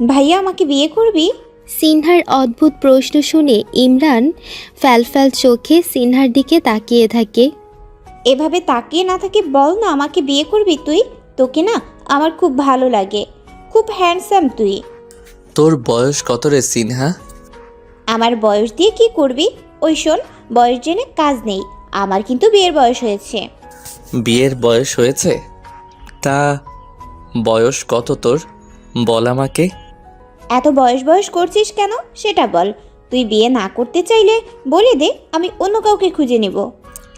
ভাইয়া আমাকে বিয়ে করবি? সিনহার অদ্ভুত প্রশ্ন শুনে ইমরান ফ্যালফ্যাল চোখে সিনহার দিকে তাকিয়ে থাকে। এভাবে তাকিয়ে না থাকে বল না, আমাকে বিয়ে করবি তুই? তোকে না আমার খুব ভালো লাগে, খুব হ্যান্ডসাম তুই। তোর বয়স কত রে সিনহা? আমার বয়স দিয়ে কি করবি? ওই শোন, বয়স জেনে কাজ নেই, আমার কিন্তু বিয়ের বয়স হয়েছে। বিয়ের বয়স হয়েছে? তা বয়স কত তোর, বল আমাকে। এত বয়স বয়স করছিস কেন সেটা বল। তুই বিয়ে না করতে চাইলে বলে দে, আমি অন্য কাউকে খুঁজে নেব।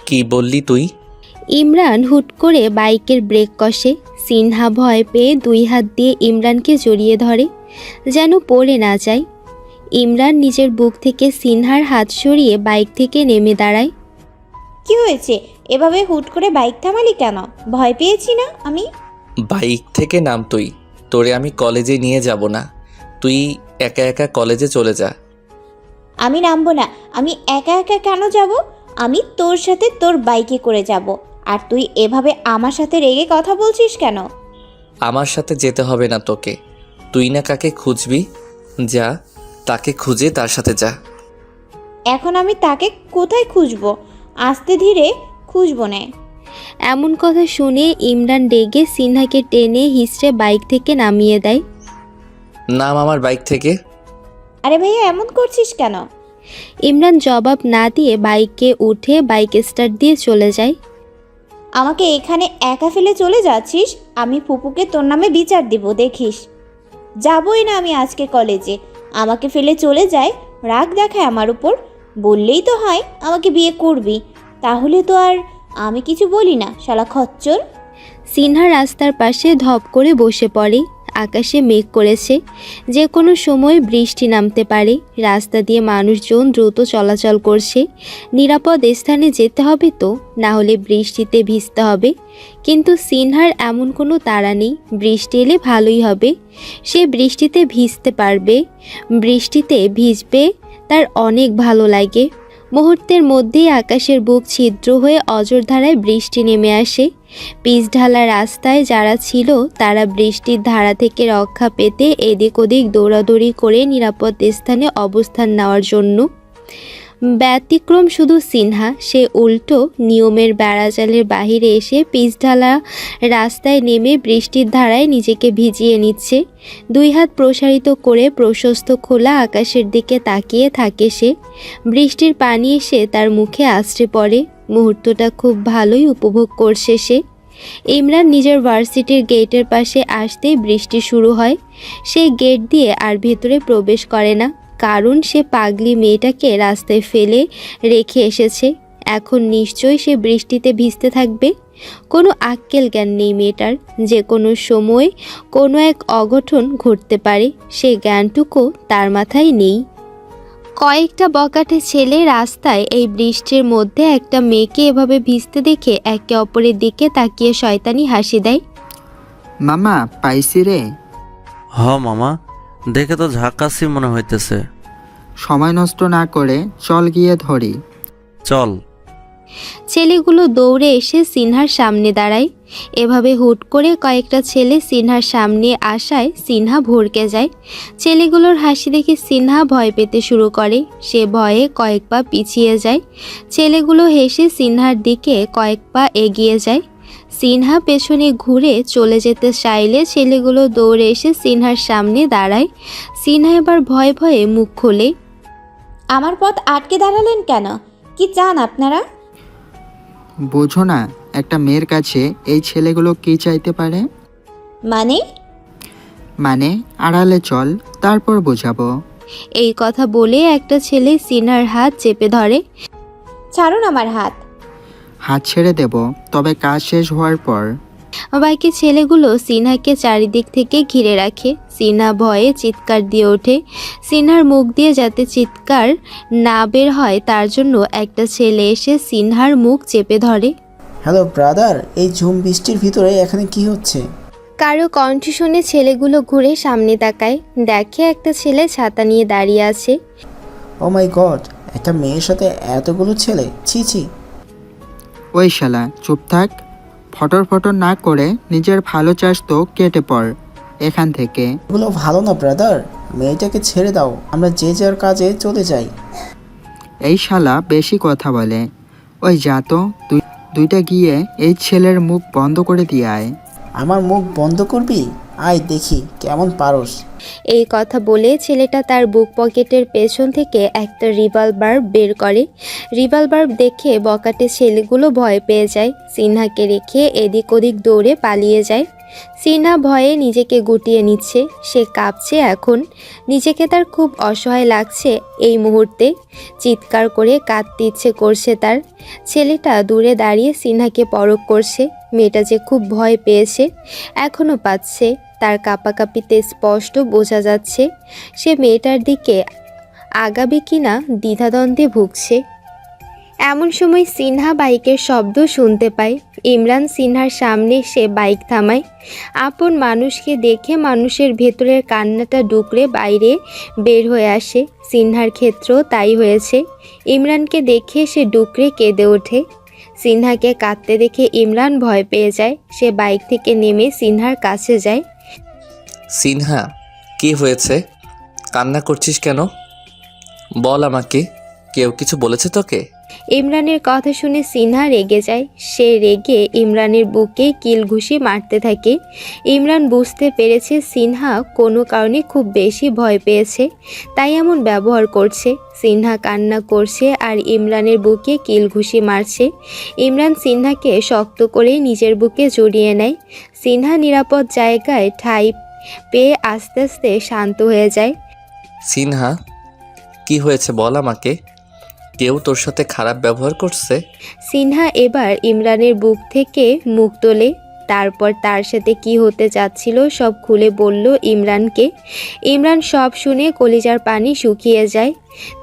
কি বললি তুই? ইমরান হুট করে বাইকের ব্রেক কষে। সিনহা ভয় পেয়ে 2 হাত দিয়ে ইমরানকে জড়িয়ে ধরে, যেন পড়ে না যায়। ইমরান নিজের বুক থেকে সিনহার হাত সরিয়ে বাইক থেকে নেমে দাঁড়ায়। কি হয়েছে? এভাবে হুট করে বাইক থামালি কেন? ভয় পেয়েছি না আমি? বাইক থেকে নাম তুই, তোরে আমি কলেজে নিয়ে যাব না, তুই একা একা কলেজে চলে যা। আমি নামবো না। আমি একা একা কেন যাব? আমি তোর সাথে তোর বাইকে করে যাব। আর তুই এভাবে আমার সাথে রেগে কথা বলছিস কেন? আমার সাথে যেতে হবে না তোকে, তুই না কাকে খুঁজবি, যা তাকে খুঁজে তার সাথে যা। এখন আমি তাকে কোথায় খুঁজবো? আস্তে ধীরে খুঁজবো না। এমন কথা শুনে ইমরান রেগে সিনহাকে টেনে হিঁচড়ে বাইক থেকে নামিয়ে দেয়। নাম আমার বাইক থেকে। আরে ভাইয়া এমন করছিস কেন? ইমরান জবাব না দিয়ে বাইকে উঠে বাইক স্টার্ট দিয়ে চলে যায়। আমাকে এখানে একা ফেলে চলে যাচ্ছিস? আমি ফুপুকে তোর নামে বিচার দিব দেখিস। যাবই না আমি আজকে কলেজে। আমাকে ফেলে চলে যায়, রাগ দেখায় আমার উপর। বললেই তো হয় আমাকে বিয়ে করবি, তাহলে তো আর আমি কিছু বলি না, শালা খচ্চর। সিনহা রাস্তার পাশে ধপ করে বসে পড়ে। আকাশে মেঘ করেছে, যে কোনো সময় বৃষ্টি নামতে পারে। রাস্তা দিয়ে মানুষজন দ্রুত চলাচল করছে। নিরাপদ স্থানে যেতে হবে তো, না হলে বৃষ্টিতে ভিজতে হবে। কিন্তু সিনহার এমন কোনো তাড়া নেই, বৃষ্টি এলে ভালোই হবে। সে বৃষ্টিতে ভিজতে পারবে, বৃষ্টিতে ভিজবে তার অনেক ভালো লাগে। মুহূর্তের মধ্যেই আকাশের বুক ছিদ্র হয়ে অঝোরধারায় বৃষ্টি নেমে আসে। পিচঢালা রাস্তায় যারা ছিল তারা বৃষ্টির ধারা থেকে রক্ষা পেতে এদিক ওদিক দৌড়াদৌড়ি করে নিরাপদ স্থানে অবস্থান নেওয়ার জন্য। ব্যতিক্রম শুধু সিনহা, সে উল্টো নিয়মের বেড়াজালের বাহিরে এসে পিচঢালা রাস্তায় নেমে বৃষ্টির ধারায় নিজেকে ভিজিয়ে নিচ্ছে। 2 হাত প্রসারিত করে প্রশস্ত খোলা আকাশের দিকে তাকিয়ে থাকে সে। বৃষ্টির পানি এসে তার মুখে আছড়ে পড়ে। মুহূর্তটা খুব ভালোই উপভোগ করছে সে। ইমরান নিজের ভার্সিটির গেটের পাশে আসতেই বৃষ্টি শুরু হয়। সে গেট দিয়ে আর ভেতরে প্রবেশ করে না, কারণ সে পাগলি মেয়েটাকে রাস্তায় ফেলে রেখে এসেছে। এখন নিশ্চয়ই সে বৃষ্টিতে ভিজতে থাকবে। কোনো আক্কেল জ্ঞান নেই মেয়েটার, যে কোনো সময় কোনো এক অঘটন ঘটতে পারে, সে জ্ঞানটুকু তার মাথায় নেই। কয়েকটা বকাটে ছেলে রাস্তায় এই বৃষ্টির মধ্যে একটা মেয়েকে এভাবে ভিজতে দেখে একে অপরের দিকে তাকিয়ে শয়তানি হাসি দেয়। মামা পাইছি রে। হ মামা, দেখে তো ঝাকাসি মনে হইতেছে। সময় নষ্ট না করে চল গিয়ে ধরি। চল। ছেলেগুলো দৌড়ে এসে সিনহার সামনে দাঁড়ায়। এভাবে হুট করে কয়েকটা ছেলে সিনহার সামনে আসায় সিনহা ভড়কে যায়। ছেলেগুলোর হাসি দেখে সিনহা ভয় পেতে শুরু করে। সে ভয়ে কয়েক পা পিছিয়ে যায়। ছেলেগুলো হেসে সিনহার দিকে কয়েক পা এগিয়ে যায়। সিনহা পেছনে ঘুরে চলে যেতে চাইলে ছেলেগুলো দৌড়ে এসে সিনহার সামনে দাঁড়ায়। সিনহা এবার ভয়ে ভয়ে মুখ খোলে। আমার পথ আটকে দাঁড়ালেন কেন? কি চান আপনারা? বোঝো না একটা মেয়ের কাছে এই ছেলেগুলো কি চাইতে পারে? মানে? মানে আড়ালে চল, তারপর বোঝাবো। এই কথা বলে একটা ছেলে সিনহার হাত চেপে ধরে। ছাড়ুন আমার হাত। হাত ছেড়ে দেব, তবে কাজ শেষ হওয়ার পর। বাকি ছেলেগুলো সিনহাকে চারিদিক থেকে ঘিরে রাখে। সিনহা ভয়ে চিৎকার দিয়ে ওঠে। সিনহার মুখ দিয়ে যাতে চিৎকার না বের হয় তার জন্য একটা ছেলে এসে সিনহার মুখ চেপে ধরে। হ্যালো ব্রাদার, এই ঝুম বৃষ্টির ভিতরে এখানে কি হচ্ছে? কারো কণ্ঠ শুনে ছেলেগুলো ঘুরে সামনে তাকায়, দেখে একটা ছেলে ছাতা নিয়ে দাঁড়িয়ে আছে। ও মাই গড, একটা মেয়ের সাথে এতগুলো ছেলে, ছি ছি। ওই শালা চুপ থাক, ফটর ফটর না করে নিজের ভালো চাস তো কেটে পড়। এখান থেকে। এগুলো ভালো না ব্রাদার, মেয়েটাকে ছেড়ে দাও, আমরা যে যার কাজে চলে যাই। এই শালা বেশি কথা বলে। ওই যা তো, দুইটা গিয়ে এই ছেলের মুখ বন্ধ করে দিয়ে আয়। আমার মুখ বন্ধ করবি? আয় দেখি কেমন পারস। এই কথা বলে ছেলেটা তার বুক পকেটের পেছন থেকে একটা রিভলভার বের করে। রিভলভার দেখে বকাটে ছেলেগুলো ভয় পেয়ে যায়। সিনহাকে রেখে এদিক ওদিক দৌড়ে পালিয়ে যায়। সিনহা ভয়ে নিজেকে গুটিয়ে নিচ্ছে, সে কাঁপছে এখন। নিজেকে তার খুব অসহায় লাগছে এই মুহূর্তে। চিৎকার করে কাঁদতে ইচ্ছে করছে তার। ছেলেটা দূরে দাঁড়িয়ে সিনহাকে পরখ করছে। মেয়েটা যে খুব ভয় পেয়েছে, এখনও পাচ্ছে। তার কাঁপাকাঁপিতে স্পষ্ট বোঝা যাচ্ছে সে মেয়েটার দিকে আগাবে কিনা দ্বিধাদ্বন্দ্বে ভুগছে। এমন সময় সিনহা বাইকের শব্দ শুনতে পায়। ইমরান সিনহার সামনে সে বাইক থামায়। আপন মানুষকে দেখে মানুষের ভেতরের কান্নাটা ডুকরে বাইরে বের হয়ে আসে। সিনহার ক্ষেত্রেও তাই হয়েছে। ইমরানকে দেখে সে ডুকরে কেঁদে ওঠে। সিনহাকে কাঁদতে দেখে ইমরান ভয় পেয়ে যায়। সে বাইক থেকে নেমে সিনহার কাছে যায়। সিনহা, কি হয়েছে? কান্না করছিস কেন? বল আমাকে, কেউ কিছু বলেছে তোকে? ইমরানের কথা শুনে সিনহা রেগে যায়। সে রেগে ইমরানের বুকে কিল ঘুষি মারতে থাকে। ইমরান বুঝতে পেরেছে সিনহা কোনো কারণে খুব বেশি ভয় পেয়েছে, তাই এমন ব্যবহার করছে। সিনহা কান্না করছে আর ইমরানের বুকে কিল ঘুষি মারছে। ইমরান সিনহাকে শক্ত করে নিজের বুকে জড়িয়ে নেয়। সিনহা নিরাপদ জায়গায় ঠাঁই পেয়ে আস্তে আস্তে শান্ত হয়ে যায়। সিনহা, কি হয়েছে বল আমাকে? কেউ তোর সাথে খারাপ ব্যবহার করছে? সিনহা এবার ইমরানের বুক থেকে মুখ তোলে। তারপর তার সাথে কি হতে যাচ্ছিল সব খুলে বলল ইমরানকে। ইমরান সব শুনে কলিজার পানি শুকিয়ে যায়।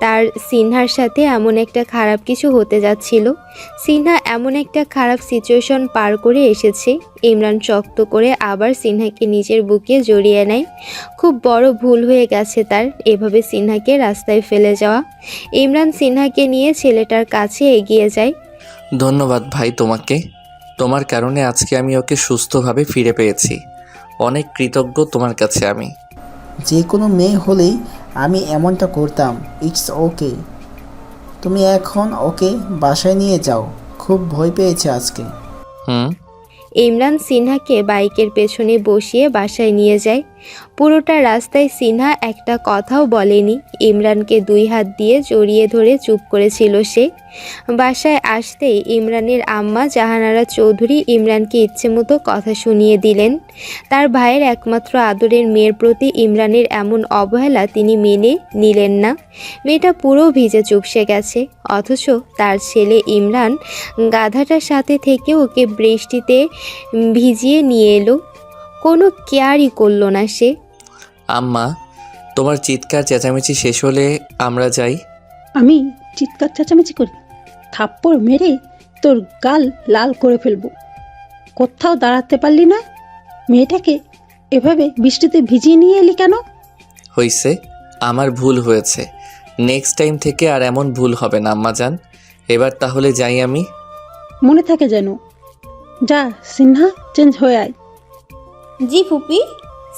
তার সিনহার সাথে এমন একটা খারাপ কিছু হতে যাচ্ছিল। সিনহা এমন একটা খারাপ সিচুয়েশন পার করে এসেছে। ইমরান শক্ত করে আবার সিনহাকে নিজের বুকে জড়িয়ে নেয়। খুব বড় ভুল হয়ে গেছে তার এভাবে সিনহাকে রাস্তায় ফেলে যাওয়া। ইমরান সিনহাকে নিয়ে ছেলেটার কাছে এগিয়ে যায়। ধন্যবাদ ভাই তোমাকে। তোমার কারণে আজকে আমি ওকে সুস্থভাবে ফিরে পেয়েছি। অনেক কৃতজ্ঞ তোমার কাছে আমি। যে কোনো মেয়ে হলেই আমি এমনটা করতাম। ইটস ওকে, তুমি এখন ওকে বাসায় নিয়ে যাও, খুব ভয় পেয়েছে আজকে। হুম। ইমরান সিনহাকে বাইকের পেছনে বসিয়ে বাসায় নিয়ে যায়। পুরোটা রাস্তায় সিনহা একটা কথাও বলেনি। ইমরানকে 2 হাত দিয়ে জড়িয়ে ধরে চুপ করেছিল সে। বাসায় আসতেই ইমরানের আম্মা জাহানারা চৌধুরী ইমরানকে ইচ্ছেমতো কথা শুনিয়ে দিলেন। তার ভাইয়ের একমাত্র আদরের মেয়ের প্রতি ইমরানের এমন অবহেলা তিনি মেনে নিলেন না। মেয়েটা পুরো ভিজে চুপসে গেছে, অথচ তার ছেলে ইমরান গাধাটার সাথে থেকে ওকে বৃষ্টিতে ভিজিয়ে নিয়ে এলো। কোনো কেয়ারই করলো না সে। আম্মা, তোমার চিৎকার চেঁচামেচি শেষ হলে আমরা যাই। আমি চিৎকার চেঁচামেচি করি? থাপ্পড় মেরে তোর গাল লাল করে ফেলবো। কোথাও দাঁড়াতে পারলি না? মেয়েটাকে এভাবে বৃষ্টিতে ভিজিয়ে নিয়ে এলি কেন? হইছে, আমার ভুল হয়েছে। নেক্সট টাইম থেকে আর এমন ভুল হবে না আম্মা জান। এবার তাহলে যাই আমি। মনে থাকে যেন। যা সিনহা, চেঞ্জ হয়ে আয়। জি ফুপি।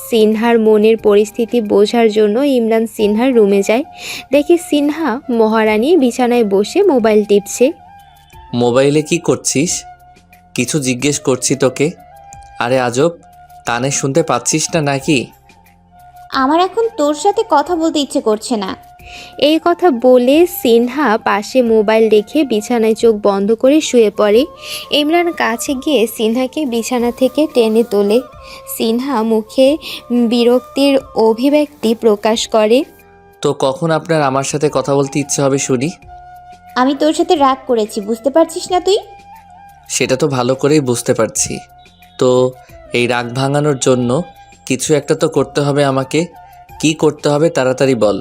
সিনহার মনের পরিস্থিতি বোঝার জন্য ইমরান সিনহার রুমে যায়। দেখে সিনহা মহারানী বিছানায় বসে মোবাইল টিপছে। মোবাইলে কি করছিস? কিছু জিজ্ঞেস করছি তোকে। আরে আজব, কানে শুনতে পাচ্ছিস না নাকি? আমার এখন তোর সাথে কথা বলতে ইচ্ছে করছে না। এই কথা বলে সিনহা পাশে মোবাইল রেখে বিছানায় চোখ বন্ধ করে শুয়ে পড়ে। ইমরান কাছে গিয়ে সিনহাকে বিছানা থেকে টেনে তোলে। সিনহা মুখে বিরক্তির অভিব্যক্তি প্রকাশ করে। তো কখন আপনার আমার সাথে কথা বলতে ইচ্ছে হবে শুনি? আমি তোর সাথে রাগ করেছি, বুঝতে পারছিস না তুই? সেটা তো ভালো করেই বুঝতে পারছি। তো এই রাগ ভাঙানোর জন্য কিছু একটা তো করতে হবে আমাকে। কি করতে হবে তাড়াতাড়ি বল।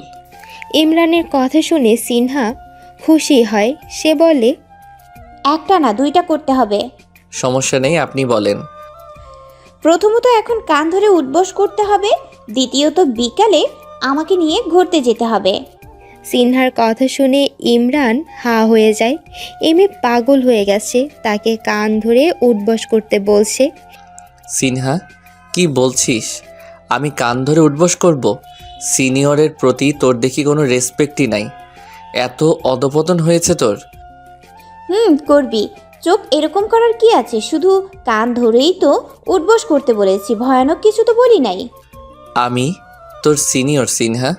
ইমরানের কথা শুনে সিনহা খুশি হয়। সে বলে, একটা না, 2টা করতে হবে। সমস্যা নেই, আপনি বলেন। প্রথমত এখন কান ধরে উঠবস করতে হবে, দ্বিতীয়ত বিকালে আমাকে নিয়ে ঘুরতে যেতে হবে। সিনহার কথা শুনে ইমরান হা হয়ে যায়। এমে পাগল হয়ে গেছে, তাকে কান ধরে উঠবস করতে বলছে। সিনহা, কি বলছিস? আমি কান ধরে উঠবস করব? সিনিয়রের প্রতি তোর দেখি কোনো রেসপেক্টই নাই। এত অধপতন হয়েছে তোর। করবি। চোখ এরকম করার কি আছে? শুধু কান ধরেই তো উঠবস করতে বলেছি, ভয়ানক কিছু তো বলি নাই। আমি তোর সিনিয়র সিনহা।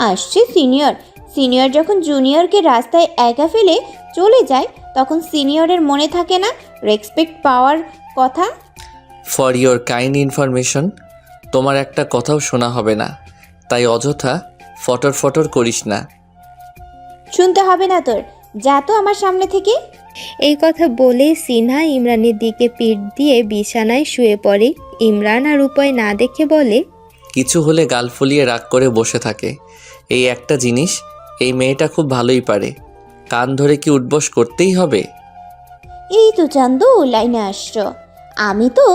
আসছে সিনিয়র। সিনিয়র যখন জুনিয়রকে রাস্তায় একা ফেলে চলে যায় তখন সিনিয়রের মনে থাকে না রেসপেক্ট পাওয়ার কথা? ফর ইয়োর কাইন্ড ইনফরমেশন, তোমার একটা কথাও শোনা হবে না, তাই অযথা ফটর ফটর করিস না। শুনতে হবে না তোর, যা তো আমার সামনে থেকে। এই কথা বলে সিনহা ইমরানের দিকে পিঠ দিয়ে বিছানায় শুয়ে পড়ে। ইমরান আর উপায় না দেখে বলে, কিছু হলে গাল ফুলিয়ে রাগ করে বসে থাকে। এই একটা জিনিস এই মেয়েটা খুব ভালোই পারে। কান ধরে কি উঠবস করতেই হবে? এই তো চান্দু লাইনে আসছো। আমি তো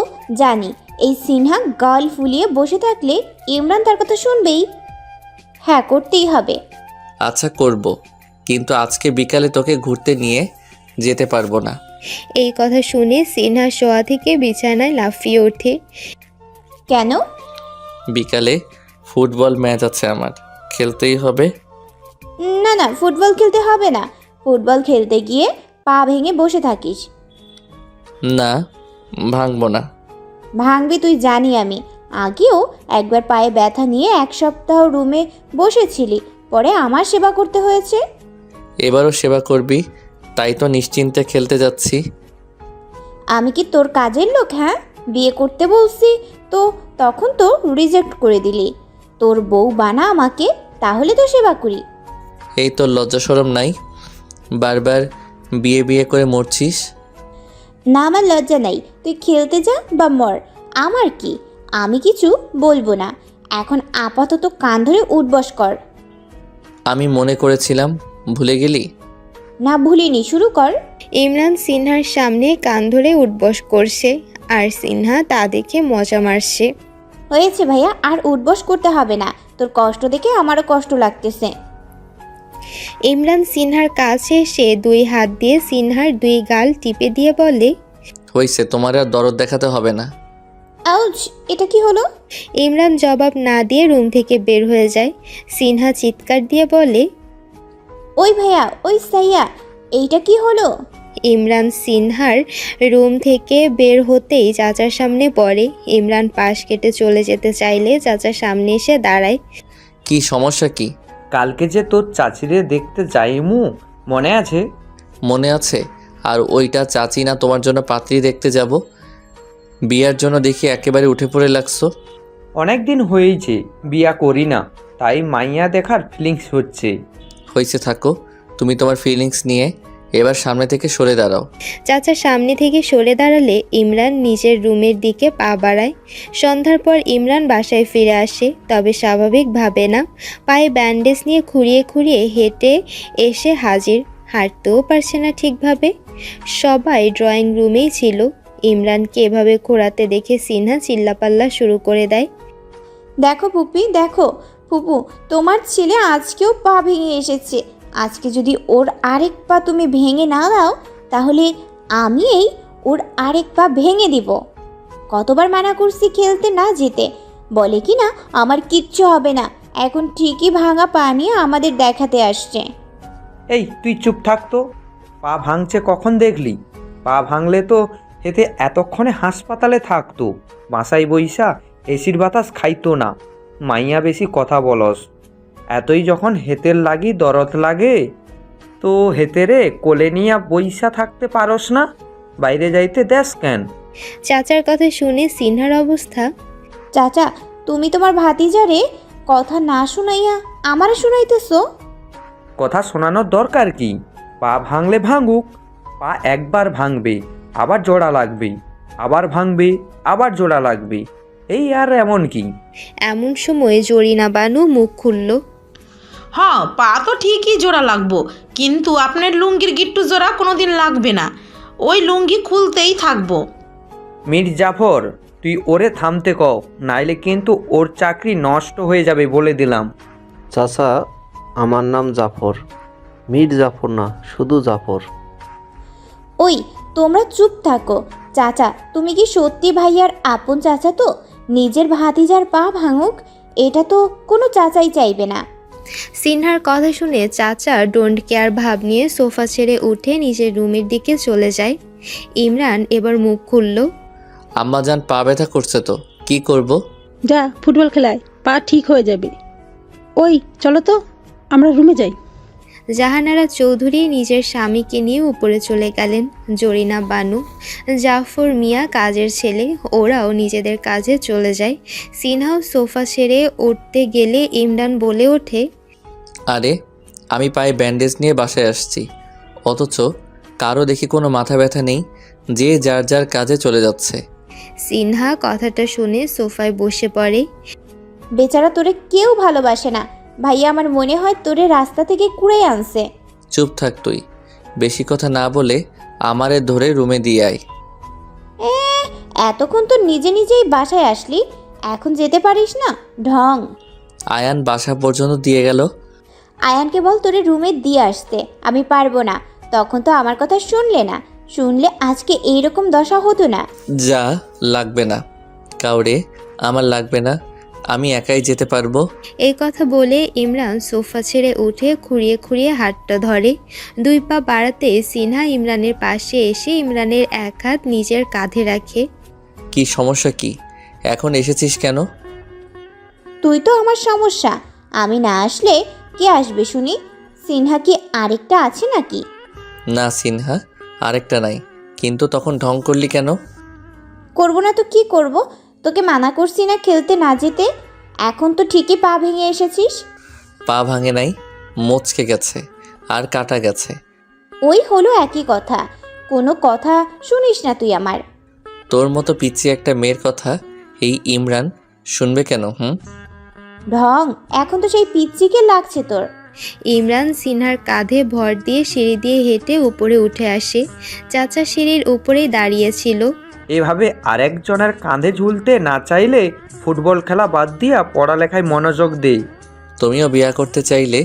জানি এই সিনহা গাল ফুলিয়ে বসে থাকলে ইমরান তার কথা শুনবেই। হ্যাঁ, করতেই হবে। আচ্ছা করব, কিন্তু আজকে বিকালে তোকে ঘুরতে নিয়ে যেতে পারবো না। এই কথা শুনে সিনহা শোয়া থেকে বিছানায় লাফিয়ে ওঠে। কেন? বিকালে ফুটবল ম্যাচ আছে আমার, খেলতেই হবে। না না, ফুটবল খেলতে হবে না। ফুটবল খেলতে গিয়ে পা ভেঙে বসে থাকিস। না, ভাঙবো না। ভাঙবি তুই, জানি আমি। আগেও একবার পায়ে ব্যথা নিয়ে 1 সপ্তাহ রুমে বসেছিলি, পরে আমার সেবা করতে হয়েছে। এবারও সেবা করবি, তাই তো নিশ্চিন্তে খেলতে যাচ্ছি। আমি কি তোর কাজের লোক? হ্যাঁ, বিয়ে করতে বলছি তো তখন তো রিজেক্ট করে দিলি। তোর বউ বানা আমাকে, তাহলে তো সেবা করি। এই তোর লজ্জা শরম নাই? বারবার বিয়ে বিয়ে করে মরছিস। না, আমার লজ্জা নাই। তুই খেলতে যা বা মর, আমার কি। আমি কিছু বলবো না। এখন আপাতত কান ধরে উঠবস কর। আমি মনে করেছিলাম ভুলে গেলি। না, ভুলিনি, শুরু কর। ইমরান সিনহার সামনে কান ধরে উঠবস করছে আর সিনহা তা দেখে মজা মারছে। হয়েছে ভাইয়া, আর উঠবস করতে হবে না। তোর কষ্ট দেখে আমারও কষ্ট লাগতেছে। ইমরান সিনহার কাছে এসে 2 হাত দিয়ে সিনহার 2 গাল টিপে দিয়ে বলে, হয়েছে, তোমার আর দরদ দেখাতে হবে না। আউচ, এটা কি হলো? ইমরান জবাব না দিয়ে রুম থেকে বের হয়ে যায়। সিনহা চিৎকার দিয়ে বলে, ওই ভাইয়া, ওই সাইয়া, এইটা কি হলো? ইমরান সিনহার রুম থেকে বের হতেই চাচার সামনে পড়ে। ইমরান পাশ কেটে চলে যেতে চাইলে চাচার সামনে এসে দাঁড়ায়। কি সমস্যা কি? কালকে যে তোর চাচিরে দেখতে যাইমু, মনে আছে? মনে আছে। আর ওইটা চাচি না তোমার জন্য পাত্রী দেখতে যাব? বিয়ার জন্য দেখি একেবারে উঠে পড়ে লাগছো। অনেক দিন হয়েছে বিয়া করি না, তাই মাইয়া দেখার ফিলিংস হচ্ছে। হয়েছে, থাকো তুমি তোমার ফিলিংস নিয়ে। এবার সামনে থেকে সরে দাঁড়াও। চাচা সামনে থেকে সরে দাঁড়ালে ইমরান নিজের রুমের দিকে পা বাড়ায়। সন্ধ্যার পর ইমরান বাসায় ফিরে আসে, তবে স্বাভাবিক ভাবে না। পায়ে ব্যান্ডেজ নিয়ে খুঁড়িয়ে খুঁড়িয়ে হেঁটে এসে হাজির। হাঁটতেও পারছে না ঠিকভাবে। সবাই ড্রয়িং রুমেই ছিল। ইমরানকে এভাবে ঘোরাতে দেখে সিনহা চিল্লাপাল্লা শুরু করে দেয়। দেখো পুপি, দেখো ফুপু, তোমার ছেলে আজকেও পা ভেঙে এসেছে। আজকে যদি ওর আরেক পা তুমি ভেঙে না দাও তাহলে আমি ওর আরেক পা ভেঙে দিব। কতবার মানা করছি খেলতে না যেতে, বলে কি না আমার কিচ্ছু হবে না। এখন ঠিকই ভাঙা পা নিয়ে আমাদের দেখাতে আসছে। এই তুই চুপ থাকতো। পা ভাঙছে কখন দেখলি? পা ভাঙলে তো এতে এতক্ষণে হাসপাতালে থাকতো। বাসায় বইসা এসির বাতাস খাইতো না। মাইয়া বেশি কথা বলস। এতই যখন হেতের লাগি দরদ লাগে তো হেতেরে কোলে নিয়া বইসা থাকতে পারস না? বাইরে যাইতে দেস কেন? চাচার কথা শুনে সিনহার অবস্থা। চাচা, তুমি তোমার ভাতিজারে কথা না শুনাইয়া আমারে শুনাইতেছো? কথা শোনানোর দরকার কি? পা ভাঙলে ভাঙুক। পা একবার ভাঙবে, আবার জোড়া লাগবে, আবার ভাঙবে, আবার জোড়া লাগবে। এই আর এমন কি? এমন সময় জরিনা বানু মুখ খুলল। হ্যাঁ, পা তো ঠিকই জোড়া লাগবো, কিন্তু আপনার লুঙ্গির গিট্টু জোড়া কোনোদিন লাগবে না। ওই লুঙ্গি খুলতেই থাকবো। মীর জাফর, তুই ওরে থামতে কও, নাইলে কিন্তু ওর চাকরি নষ্ট হয়ে যাবে বলে দিলাম। চাচা, আমার নাম জাফর, মীর জাফর না, শুধু জাফর। ওই তোমরা চুপ থাকো। চাচা, তুমি কি সত্যি ভাইয়ার আপন চাচা তো? নিজের ভাতিজার পা ভাঙুক, এটা তো কোনো চাচাই চাইবে না। সিনহার কথা শুনে চাচা ডোন্ট কেয়ার ভাব নিয়ে সোফা ছেড়ে উঠে নিজের রুমের দিকে চলে যায়। ইমরান এবার মুখ খুলল। আম্মাজান পা ব্যথা করছে তো কি করব? যা ফুটবল খেলায়, পা ঠিক হয়ে যাবে। ওই চলো তো, আমরা রুমে যাই। জাহানারা চৌধুরী নিজের স্বামীকে নিয়ে উপরে চলে গেলেন। জরিনা বানু, জাফর মিয়া কাজের ছেলে, ওরাও নিজেদের কাজে চলে যায়। সিনহাও সোফা ছেড়ে উঠতে গেলে ইমরান বলে ওঠে, আরে আমি পায়ে ব্যান্ডেজ নিয়ে বাসায় আসছি, অথচ কারো দেখি কোনো মাথা ব্যথা নেই, যে যার যার কাজে চলে যাচ্ছে। সিনহা কথাটা শুনে সোফায় বসে পড়ে। বেচারা তোরে কেউ ভালোবাসে না ভাইয়া, আমার মনে হয় তোরে রাস্তা থেকে কুড়ে আনছে। চুপ থাক তুই, বেশি কথা না বলে আমারে ধরে রুমে দিয়ে আয়। এতক্ষণ তো নিজে নিজেই বাসায় আসলি, এখন যেতে পারিস না? ঢং। আয়ান বাসা পর্যন্ত দিয়ে গেল। আয়ানকে বল তোরে রুমে দিয়ে আসতে। আমি পারবো না, তখন তো আমার কথা শুনলে না, শুনলে আজকে এইরকম দশা হতো না। যা, লাগবে না কাউরে, আমার লাগবে না, আমি একাই যেতে পারবো। এই কথা বলে ইমরান সোফা ছেড়ে উঠে খুঁড়িয়ে খুঁড়িয়ে হাতটা ধরে। 2 পা বাড়াতে সিনহা ইমরানের পাশে এসে ইমরানের এক হাত নিজের কাঁধে রাখে। কি সমস্যা কি? এখন এসেছিস কেন? তুই তো আমার সমস্যা, আমি না আসলে কে আসবে শুনি? সিনহা কি আরেকটা আছে নাকি? না সিনহা, আরেকটা নাই, কিন্তু তখন ঢং করলি কেন? করবো না তো কি করব? তোকে মানা করছি না খেলতে না যেতে, এখন তো ঠিকই পা ভেঙে এসেছিস। পা ভাঙে নাই, মোচকে গেছে আর কাটা গেছে। ওই হলো একই কথা, কোনো কথা শুনিস না তুই আমার। তোর মতো পিচ্ছি একটা মেয়ের কথা এই ইমরান শুনবে কেন? ঢং, এখন তো সেই পিচ্চিকে লাগছে তোর। ইমরান সিনহার কাঁধে ভর দিয়ে সিঁড়ি দিয়ে হেঁটে উপরে উঠে আসে। চাচা সিঁড়ির উপরেই দাঁড়িয়েছিল। এভাবে আরেকজনের কাঁধে ঝুলতে না চাইলে ফুটবল খেলা বাদ দিয়া পড়ালেখায় মনোযোগ দেই। তুমিও বিয়া করতে চাইলে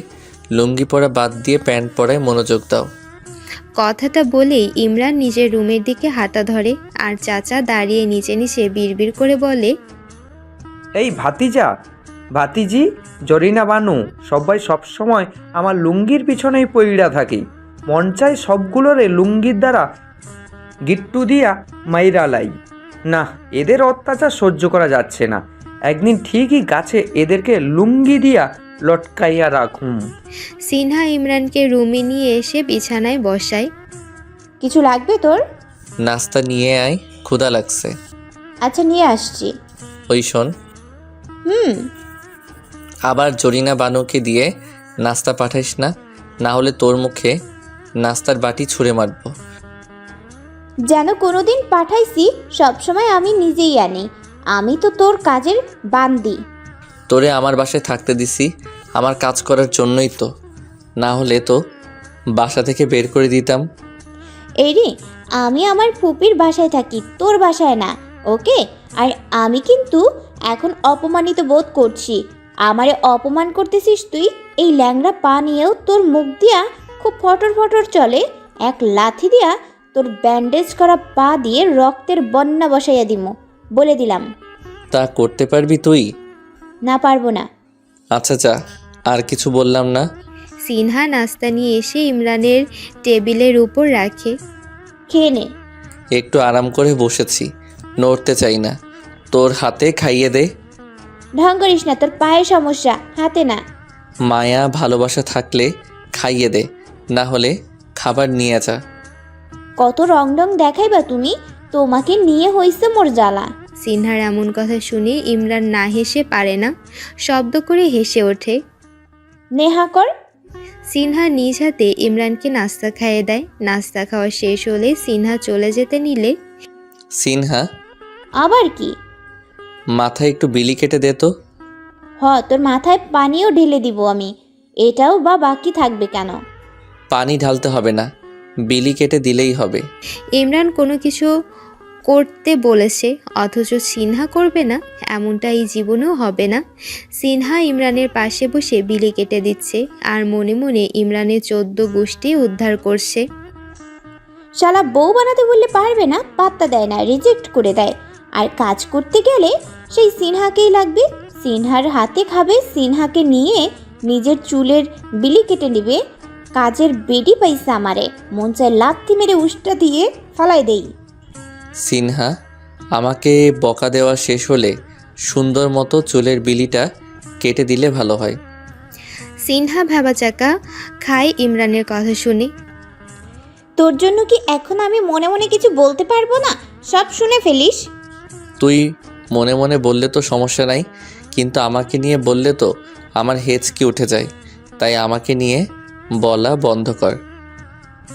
লুঙ্গি পরা বাদ দিয়ে প্যান্ট পরায় মনোযোগ দাও। কথাটা বলেই ইমরান নিজের রুমের দিকে হাঁটা ধরে, আর চাচা দাঁড়িয়ে নিচে নিচে বিড়বিড় করে বলে, এই ভাতিজা, ভাতিজি, জরিনা বানু সবাই সবসময় আমার লুঙ্গির পিছনেই পইড়া থাকি। মন চাই সবগুলোরে লুঙ্গির দ্বারা গিট্টু দিয়া মাইরা লাই। না, এদের অত্যাচার সহ্য করা যাচ্ছে না। একদিন ঠিকই গাছে এদেরকে লুঙ্গি দিয়া লটকাইয়া রাখুম। সিনহা ইমরানকে রুমে নিয়ে এসে বিছানায় বসায়। কিছু লাগবে তোর? নাস্তা নিয়ে আয়, ক্ষুধা লাগছে। আচ্ছা নিয়ে আসছি। ওই শোন, হুম। আবার জরিনা বানুকে দিয়ে নাস্তা পাঠাইস না, না হলে তোর মুখে নাস্তার বাটি ছুঁড়ে মারবো। যেন কোনোদিন পাঠাইছি, সবসময় আমি নিজেই আনি। আমি তো তোর কাজের বান্দি। তোরে আমার বাসায় থাকতে দিছি আমার কাজ করার জন্যই তো, না হলে তো বাসা থেকে বের করে দিতাম। এই রে, আমি আমার ফুপির বাসায় থাকি, তোর বাসায় না, ওকে? আর আমি কিন্তু এখন অপমানিত বোধ করছি। আমারে অপমান করতেছিস তুই? এই ল্যাংড়া পা নিয়েও তোর মুখ দিয়া খুব ফটর ফটর চলে। এক লাথি দিয়া তোর ব্যান্ডেজ করা পা দিয়ে রক্তের বন্যা বসাইয়া দিমু, বলে দিলাম। তা করতে পারবি তুই? না, পারবো না। আচ্ছা যা, আর কিছু বললাম না। সিনহা নাস্তা নিয়ে এসে ইমরানের টেবিলের উপর রাখে। খেয়ে নে। একটু আরাম করে বসেছি, নড়তে চাই না, তোর হাতে খাইয়ে দে। ঢং করিস না, তোর পায়ে সমস্যা, হাতে না। মায়া ভালোবাসা থাকলে খাইয়ে দে, না হলে খাবার নিয়ে যা। কত রং ডং দেখাইবা তুমি? তোমাকে নিয়ে হইছে মোর জ্বালা। সিনহার এমন কথা শুনে ইমরান না হেসে পারে না, শব্দ করে হেসে ওঠে। নেহা কর। সিনহা নিজ হাতে ইমরানকে নাস্তা খাইয়ে দেয়। নাস্তা খাওয়া শেষ হলে সিনহা চলে যেতে নিলে, সিনহা, আবার কি? মাথায় একটু বিলি কেটে দে তো। তোর মাথায় পানিও ঢেলে দিব আমি। এটাও বা বাকি থাকবে কেন? পানি ঢালতে হবে না, বিলি কেটে দিলেই হবে। ইমরান কোনো কিছু করতে বলেছে অথচ সিনহা করবে না, এমনটা এই জীবনেও হবে না। সিনহা ইমরানের পাশে বসে বিলি কেটে দিচ্ছে আর মনে মনে ইমরানের 14 গোষ্ঠী উদ্ধার করছে। শালা বউ বানাতে বললে পারবে না, পাত্তা দেয় না, রিজেক্ট করে দেয়। আর কাজ করতে গেলে সেই সিনহাকেই লাগবে। সিনহার হাতে খাবে, সিনহাকে নিয়ে নিজের চুলের বিলি কেটে নেবে। কাজের বেডি পাইছে আমারে, মন চায় লাথি মেরে উষ্টা দিয়ে ফালাই দেই। সিনহা, আমাকে বকা দেওয়া শেষ হলে সুন্দর মতো চুলের বিলিটা কেটে দিলে ভালো হয়। সিনহা ভ্যাবাচাকা খায় ইমরানের কথা শুনে। তোর জন্য কি এখন আমি মনে মনে কিছু বলতে পারবো না? সব শুনে ফেলিস। তুই মনে মনে বললে তো সমস্যা নাই, কিন্তু আমাকে নিয়ে বললে তো আমার হেঁচকি উঠে যায়। তাই আমাকে নিয়ে বলা বন্ধ কর।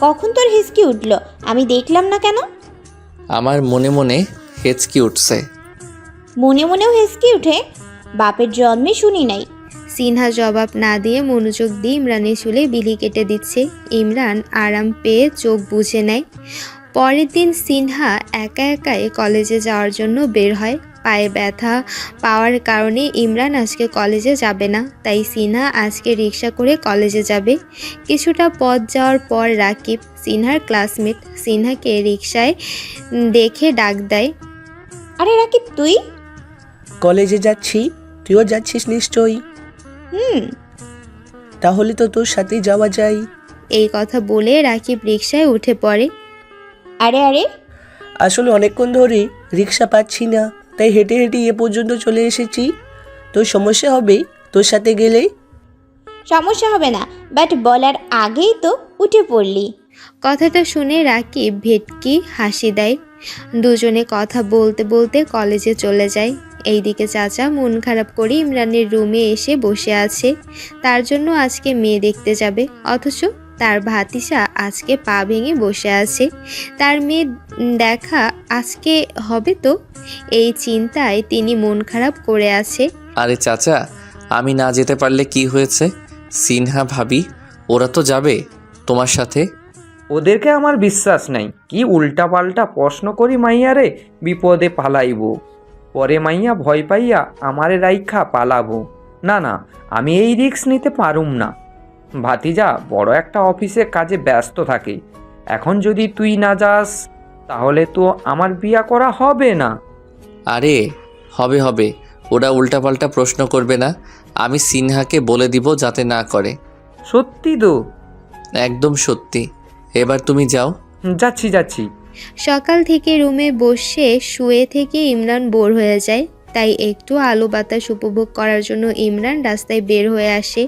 কখন তোর হিসকি উঠলো? আমি দেখলাম না কেন? আমার মনে মনে হেঁচকি উঠছে। মনে মনেও হিসকি উঠে? বাপের জন্মে শুনি নাই। সিনহা জবাব না দিয়ে মনোযোগ দিয়ে ইমরানের চুলে বিলি কেটে দিচ্ছে। ইমরান আরাম পেয়ে চোখ বুজে নেয়। পরের দিন সিনহা একা একাই কলেজে যাওয়ার জন্য বের হয়। পায়ে ব্যথা পাওয়ার কারণে ইমরান আজকে কলেজে যাবে না, তাই সিনহা আজকে রিক্সা করে কলেজে যাবে। কিছুটা পথ যাওয়ার পর রাকিব, সিনহার ক্লাসমেট, সিনহাকে রিক্সায় দেখে ডাক দেয়। আরে রাকিব, তুই? কলেজে যাচ্ছি, তুইও যাচ্ছিস নিশ্চয়ই। তাহলে তো তোর সাথেই যাওয়া যায়। এই কথা বলে রাকিব রিক্সায় উঠে পড়ে। আরে আরে, আসলে অনেকক্ষণ ধরে রিক্সা পাচ্ছি না, তাই হেঁটে হেঁটে এ পর্যন্ত চলে এসেছি। তোর সমস্যা হবে তোর সাথে গেলে? সমস্যা হবে না, বাট বলার আগেই তো উঠে পড়লি। কথাটা শুনে রাকিব ভেটকি হাসি দেয়। দুজনে কথা বলতে বলতে কলেজে চলে যায়। এইদিকে চাচা মন খারাপ করে ইমরানের রুমে এসে বসে আছে। তার জন্য আজকে মেয়ে দেখতে যাবে, অথচ তার ভাতিজা আজকে পা ভেঙে বসে আছে। তার মেয়ে দেখা আজকে হবে তো, এই চিন্তায় তিনি মন খারাপ করে আছে। আরে চাচা, আমি না যেতে পারলে কি হয়েছে? সিনহা ভাবি ওরা তো যাবে তোমার সাথে। ওদেরকে আমার বিশ্বাস নাই। কি উল্টাপাল্টা প্রশ্ন করি মাইয়ারে, বিপদে পালাইব। পরে মাইয়া ভয় পাইয়া আমারে রাইখা পালাবো। না না, আমি এই রিস্ক নিতে পারুম না। ভাতিজা বড় একটা অফিসে কাজে ব্যস্ত থাকে। এখন যদি তুই না যাস তাহলে তো আমার বিয়া করা হবে না। আরে হবে হবে, ওরা উল্টাপাল্টা প্রশ্ন করবে না। আমি সিনহাকে বলে দিব যাতে না করে। সত্যি তো? একদম সত্যি। এবার তুমি যাও। যাচ্ছি যাচ্ছি। সকাল থেকে রুমে বসে শুয়ে থেকে ইমরান বোর হয়ে যায়, তাই একটু আলো বাতাস উপভোগ করার জন্য ইমরান রাস্তায় বের হয়ে আসে।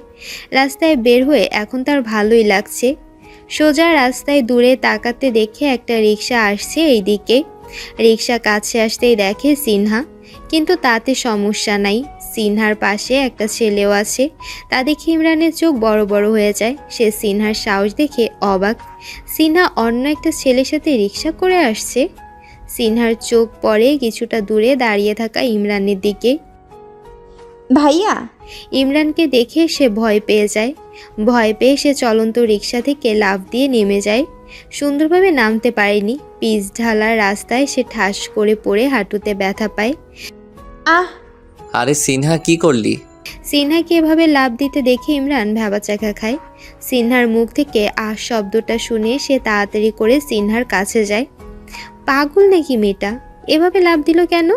রাস্তায় বের হয়ে এখন তার ভালোই লাগছে। সোজা রাস্তায় দূরে তাকাতে দেখে একটা রিক্সা আসছে এইদিকে। রিক্সা কাছে আসতেই দেখে সিনহা, কিন্তু তাতে সমস্যা নাই। সিনহার পাশে একটা ছেলেও আছে। তা দেখে ইমরানের চোখ বড় বড় হয়ে যায়। সে সিনহার সাহস দেখে অবাক। সিনহা অন্য একটা ছেলের সাথে রিক্সা করে আসছে। সিনহার চোখ পড়ে কিছুটা দূরে দাঁড়িয়ে থাকা ইমরানের দিকে। ভাইয়া। ইমরানকে দেখে সে ভয় পেয়ে যায়। ভয় পেয়ে সে চলন্ত রিক্সা থেকে লাফ দিয়ে নেমে যায়। সুন্দরভাবে নামতে পারেনি। পিচ ঢালা রাস্তায় সে ঠাস করে পড়ে হাঁটুতে ব্যথা পায়। আহ! আরে সিনহা, কি করলি? সিনহাকে এভাবে লাফ দিতে দেখে ইমরান ভ্যাবাচাকা খায়। সিনহার মুখ থেকে আহ শব্দটা শুনে সে তাড়াতাড়ি করে সিনহার কাছে যায়। পাগল নাকি মেয়েটা, এভাবে লাফ দিল কেন?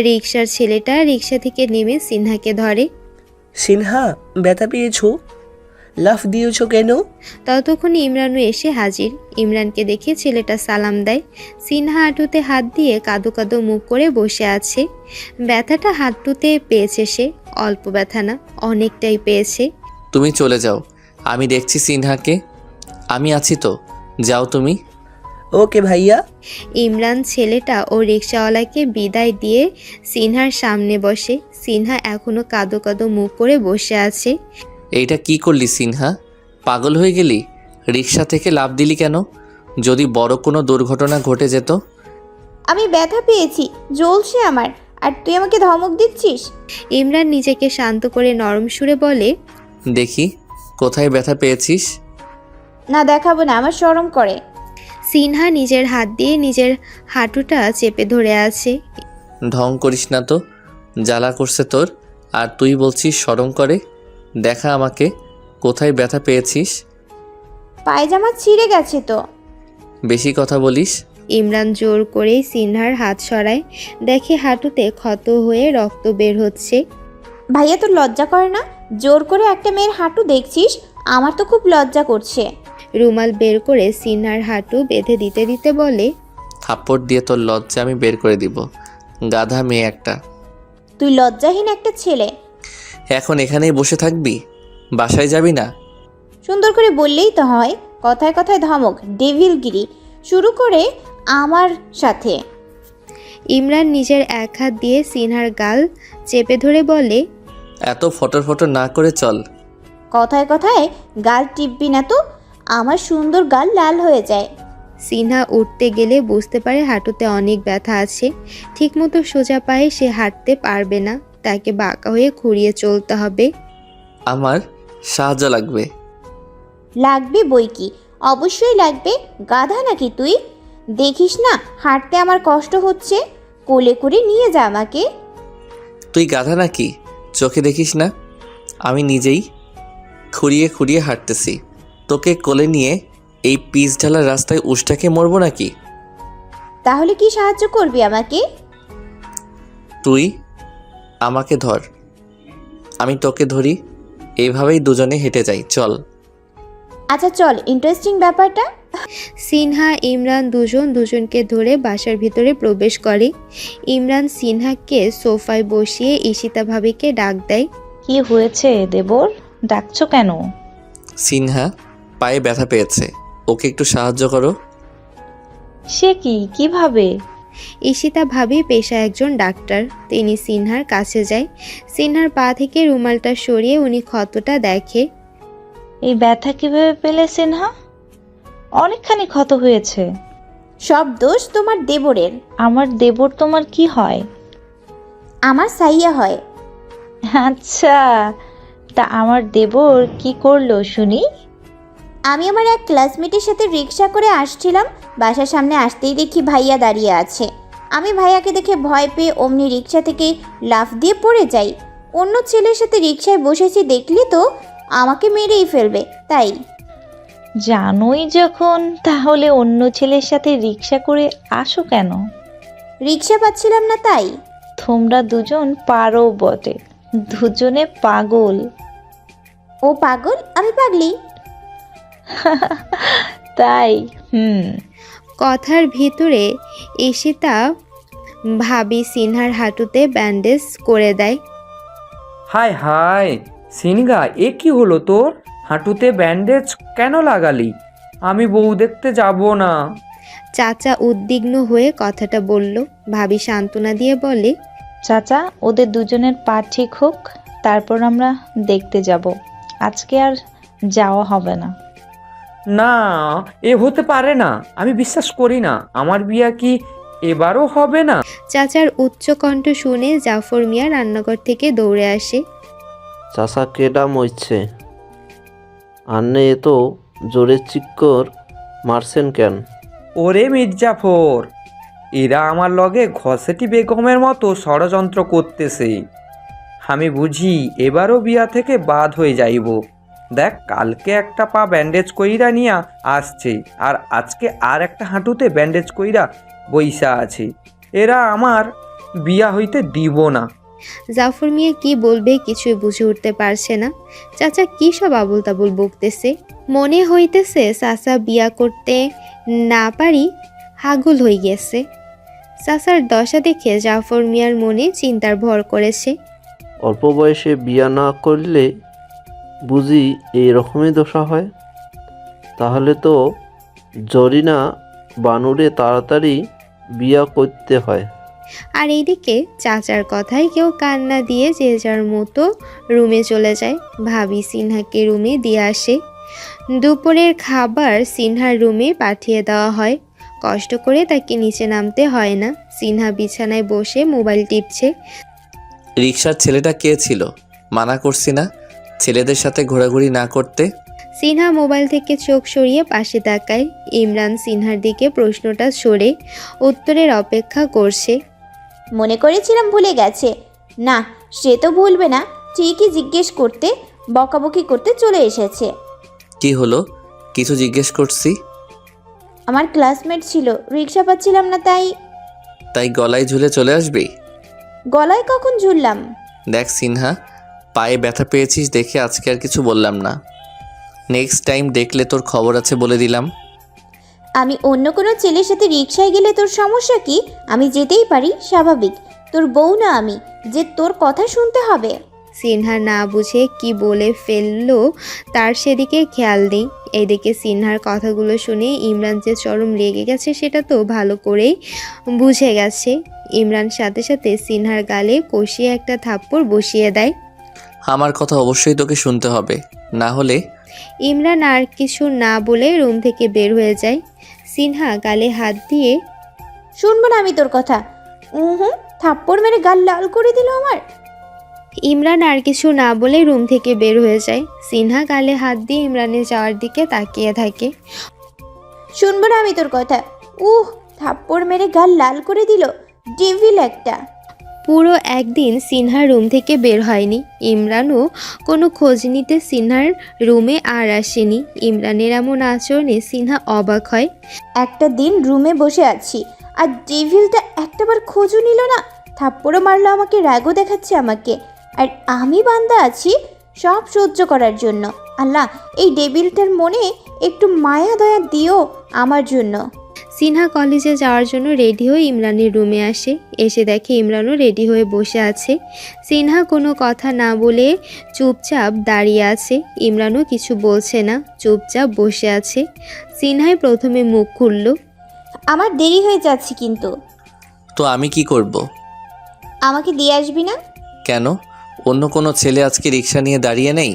রিক্সার ছেলেটা রিক্সা থেকে নেমে সিনহাকে ধরে। সিনহা, ব্যথা পেয়েছো? লাফ দিয়েছো কেন? ততক্ষণে ইমরানও এসে হাজির। ইমরানকে দেখে ছেলেটা সালাম দেয়। সিনহা হাঁটুতে হাত দিয়ে কাঁদো কাঁদো মুখ করে বসে আছে। ব্যথাটা হাঁটুতে পেয়েছে সে, অল্প ব্যথা না, অনেকটাই পেয়েছে। তুমি চলে যাও, আমি দেখছি সিনহাকে। আমি আছি তো, যাও তুমি। ওকে ভাইয়া। ইমরান ছেলেটা ও রিক্সাওয়ালাকে বিদায় দিয়ে সিনহার সামনে বসে। সিনহা এখনো কাঁদো কাঁদো মুখ করে বসে আছে। এইটা কি করলি সিনহা? পাগল হয়ে গেলি? রিক্সা থেকে লাফ দিলি কেন? যদি বড় কোনো দুর্ঘটনা ঘটে যেত? আমি ব্যথা পেয়েছি, জ্বলছে আমার, আর তুই আমাকে ধমক দিচ্ছিস? ইমরান নিজেকে শান্ত করে নরম সুরে বলে, দেখি কোথায় ব্যথা পেয়েছিস। না, দেখাবো না, আমার শরম করে। সিনহা নিজের হাত দিয়ে নিজের হাঁটুটা চেপে ধরে আছে। ঢং করিস না তো, জ্বালা করছে তোর। আর তুই বলছিস শরম করে? দেখা আমাকে কোথায় ব্যথা পেয়েছিস। পায়জামা ছিঁড়ে গেছে তো। বেশি কথা বলিস, ইমরান জোর করেই সিনহার হাত সরায়, দেখে হাঁটুতে ক্ষত হয়ে রক্ত বের হচ্ছে। ভাইয়া তোর লজ্জা করে না? জোর করে একটা মেয়ের হাঁটু দেখছিস? আমার তো খুব লজ্জা করছে। রুমাল বের করে সিনহার হাঁটু বেঁধে দিতে দিতে বলে, থাপ্পড় দিয়ে তোর লজ্জা আমি বের করে দিব, গাধা মেয়ে একটা। তুই লজ্জাহীন একটা ছেলে। এখন এখানেই বসে থাকবি? বাসায় যাবি না? সুন্দর করে বললেই তো হয়, কথায় কথায় ধমক, ডেভিলগিরি শুরু করে আমার সাথে। ইমরান নিজের এক হাত দিয়ে সিনহার গাল চেপে ধরে বলে, এত ফটর ফটর না করে চল। কথায় কথায় গাল টিপবি না তো, আমার সুন্দর গাল লাল হয়ে যায়। সিনহা উঠতে গেলে বুঝতে পারে হাঁটুতে অনেক ব্যথা আছে। ঠিকমতো সোজা পায়ে সে হাঁটতে পারবে না, তাকে বাঁকা হয়ে খুঁড়িয়ে চলতে হবে। আমার সাহায্য লাগবে। লাগবে বই কি, অবশ্যই লাগবে। গাধা নাকি তুই? দেখিস না হাঁটতে আমার কষ্ট হচ্ছে, কোলে করে নিয়ে যা আমাকে। তুই গাধা নাকি? চোখে দেখিস না আমি নিজেই খুঁড়িয়ে খুঁড়িয়ে হাঁটতেছি? তোকে কোলে নিয়ে এই পিচ ঢালা রাস্তায় উষ্টাকে মরবো নাকি? তাহলে কি সাহায্য করবি আমাকে? তুই আমাকে ধর, আমি তোকে ধরি, এইভাবেই দুজনে হেঁটে যাই, চল। আচ্ছা চল, ইন্টারেস্টিং ব্যাপারটা। সিনহা ইমরান দুজন দুজনকে ধরে বাসার ভিতরে প্রবেশ করে। ইমরান সিনহাকে সোফায় বসিয়ে ঈশিতা ভাবিকে ডাক দেয়। কি হয়েছে দেবর, ডাকছো কেন? সিনহা পায়ে ব্যথা পেয়েছে, ওকে একটু সাহায্য করো। সে কি, কিভাবে? ঈশিতা ভাবি পেশায় একজন ডাক্তার, তিনি সিনহার কাছে যায়। সিনহার পা থেকে রুমালটা সরিয়ে উনি ক্ষতটা দেখে। এই ব্যথা কিভাবে পেলে সিনহা? অনেকখানি ক্ষত হয়েছে। সব দোষ তোমার দেবরের। আমার দেবর তোমার কি হয়? আমার সাইয়া হয়। আচ্ছা, তা আমার দেবর কি করলো শুনি? আমি আমার এক ক্লাসমেটের সাথে রিক্সা করে আসছিলাম, বাসার সামনে আসতেই দেখি ভাইয়া দাঁড়িয়ে আছে। আমি ভাইয়াকে দেখে ভয় পেয়ে অমনি রিক্সা থেকে লাফ দিয়ে পড়ে যাই। অন্য ছেলের সাথে রিক্সায় বসেছি দেখলি তো, আমাকে মেরেই ফেলবে তাই। জানোই যখন, তাহলে অন্য ছেলের সাথে রিক্সা করে আসো কেন? রিক্সা পাচ্ছিলাম না তাই। তোমরা দুজন পারো বটে, দুজনে পাগল। ও পাগল, আমি পাগলি। তাই? কথার ভিতরে ঈশিতা ভাবি সিনহার হাঁটুতে ব্যান্ডেজ করে দেয়। হায় হায় সিনগা, এ কি হলো তোর? হাঁটুতে ব্যান্ডেজ কেন লাগালি? আমি বউ দেখতে যাব না। চাচা উদ্বিগ্ন হয়ে কথাটা বলল। ভাবি সান্ত্বনা দিয়ে বলে, চাচা, ওদের দুজনের পা ঠিক হোক, তারপর আমরা দেখতে যাব। আজকে আর যাওয়া হবে না। না, এ হতে পারে না, আমি বিশ্বাস করি না। আমার বিয়া কি এবারও হবে না? চাচার উচ্চ কণ্ঠ শুনে জাফর মিয়া রান্নাঘর থেকে দৌড়ে আসে। চাষা কেডা মইছে? আন্নে এ তো জোরে চিক্কর মারছেন কেন? ওরে মির্জাফর, এরা আমার লগে ঘসেটি বেগমের মতো ষড়যন্ত্র করতেছে। আমি বুঝি এবারও বিয়া থেকে বাদ হয়ে যাইব। দেখ, কালকে একটা পা ব্যান্ডেজ কইরা নিয়া আসছে, আর আজকে আর একটা হাঁটুতে ব্যান্ডেজ কইরা বইসা আছে। এরা আমার বিয়া হইতে দিব না। জাফর মিয়া কি বলবে কিছুই বুঝে উঠতে পারছে না। চাচা কি সব আবুল তাবুল বকতেছে। মনে হইতেছে চাচা বিয়া করতে না পারি হাগুল হয়ে গেছে। চাচার দশা দেখে জাফর মিয়ার মনে চিন্তার ভর করেছে। অল্প বয়সে বিয়া না করলে বুঝি এই রকমই দশা হয়? তাহলে তো জরিনা বানুরে তাড়াতাড়ি বিয়া করতে হয়। আর এইদিকে চাচার কথায় কেউ কান্না দিয়ে যে যার মতো রুমে চলে যায়। ভাবি সিনহাকে রুমে দিয়ে আসে। দুপুরের খাবার সিনহার রুমে পাঠিয়ে দেওয়া হয়। কষ্ট করে তাকে নিচে নামতে হয় না। সিনহা বিছানায় বসে মোবাইল টিপছে। রিক্সার ছেলেটা কে ছিল? মানা করছি না ছেলেদের সাথে ঘোরাঘুরি না করতে। সিনহা মোবাইল থেকে চোখ সরিয়ে পাশে তাকায়। ইমরান সিনহার দিকে প্রশ্নটা সরে উত্তরের অপেক্ষা করছে। মনে করেছিলাম ভুলে গেছে। না, সে তো ভুলবে না, ঠিকই জিজ্ঞেস করতে বকাবকি করতে চলে এসেছে। কি হলো? কিছু জিজ্ঞেস করছি। আমার ক্লাসমেট ছিল, রিক্সা পাচ্ছিলাম না, তাই গলায় ঝুলে চলে আসবি? গলায় কখন ঝুললাম? দেখ সিনহা, পায়ে ব্যথা পেয়েছিস দেখে আজকে আর কিছু বললাম না। নেক্সট টাইম দেখলে তোর খবর আছে বলে দিলাম। আমি অন্য কোনো ছেলের সাথে রিক্সায় গেলে তোর সমস্যা কি? আমি যেতেই পারি, স্বাভাবিক। তোর বউ না আমি যে তোর কথা শুনতে হবে? সিনহা না বুঝে কি বলে ফেললো তার সেদিকে খেয়াল নেই। এদিকে সিনহার কথাগুলো শুনে ইমরান যে চরম রেগে গেছে সেটা তো ভালো করেই বুঝে গেছে। ইমরান সাথে সাথে সিনহার গালে কষিয়ে একটা থাপ্পড় বসিয়ে দেয়। আমার কথা অবশ্যই তোকে শুনতে হবে, না হলে। ইমরান আর কিছু না বলে রুম থেকে বের হয়ে যায়। সিনহা গালে হাত দিয়ে, শুনবো না আমি তোর কথা। থাপ্পড় মেরে গাল লাল করে দিল আমার। ইমরান আর কিছু না বলে রুম থেকে বের হয়ে যায়। সিনহা গালে হাত দিয়ে ইমরানের যাওয়ার দিকে তাকিয়ে থাকে। শুনবো না আমি তোর কথা। থাপ্পড় মেরে গাল লাল করে দিল, ডেভিল একটা। পুরো একদিন সিনহা রুম থেকে বের হয়নি। ইমরানও কোনো খোঁজ নিতে সিনহার রুমে আর আসেনি। ইমরানের এমন আচরণে সিনহা অবাক হয়। একটা দিন রুমে বসে আছি আর ডেভিলটা একটাবার খোঁজও নিল না, থাপ্পড়ও মারলো আমাকে, রাগও দেখাচ্ছে আমাকে, আর আমি বান্দা আছি সব সহ্য করার জন্য। আল্লাহ, এই ডেভিলটার মনে একটু মায়া দয়া দিও আমার জন্য। সিনহা কলেজে যাওয়ার জন্য রেডি হয়ে ইমরানের রুমে আসে। এসে দেখে ইমরানও রেডি হয়ে বসে আছে। সিনহা কোনো কথা না বলে চুপচাপ দাঁড়িয়ে আছে। ইমরানও কিছু বলছে না, চুপচাপ বসে আছে। সিনহাই প্রথমে মুখ খুলল। আমার দেরি হয়ে যাচ্ছে কিন্তু। তো আমি কি করব? আমাকে দিয়ে আসবি না? কেন? অন্য কোনো ছেলে আজকে রিক্সা নিয়ে দাঁড়িয়ে নেই?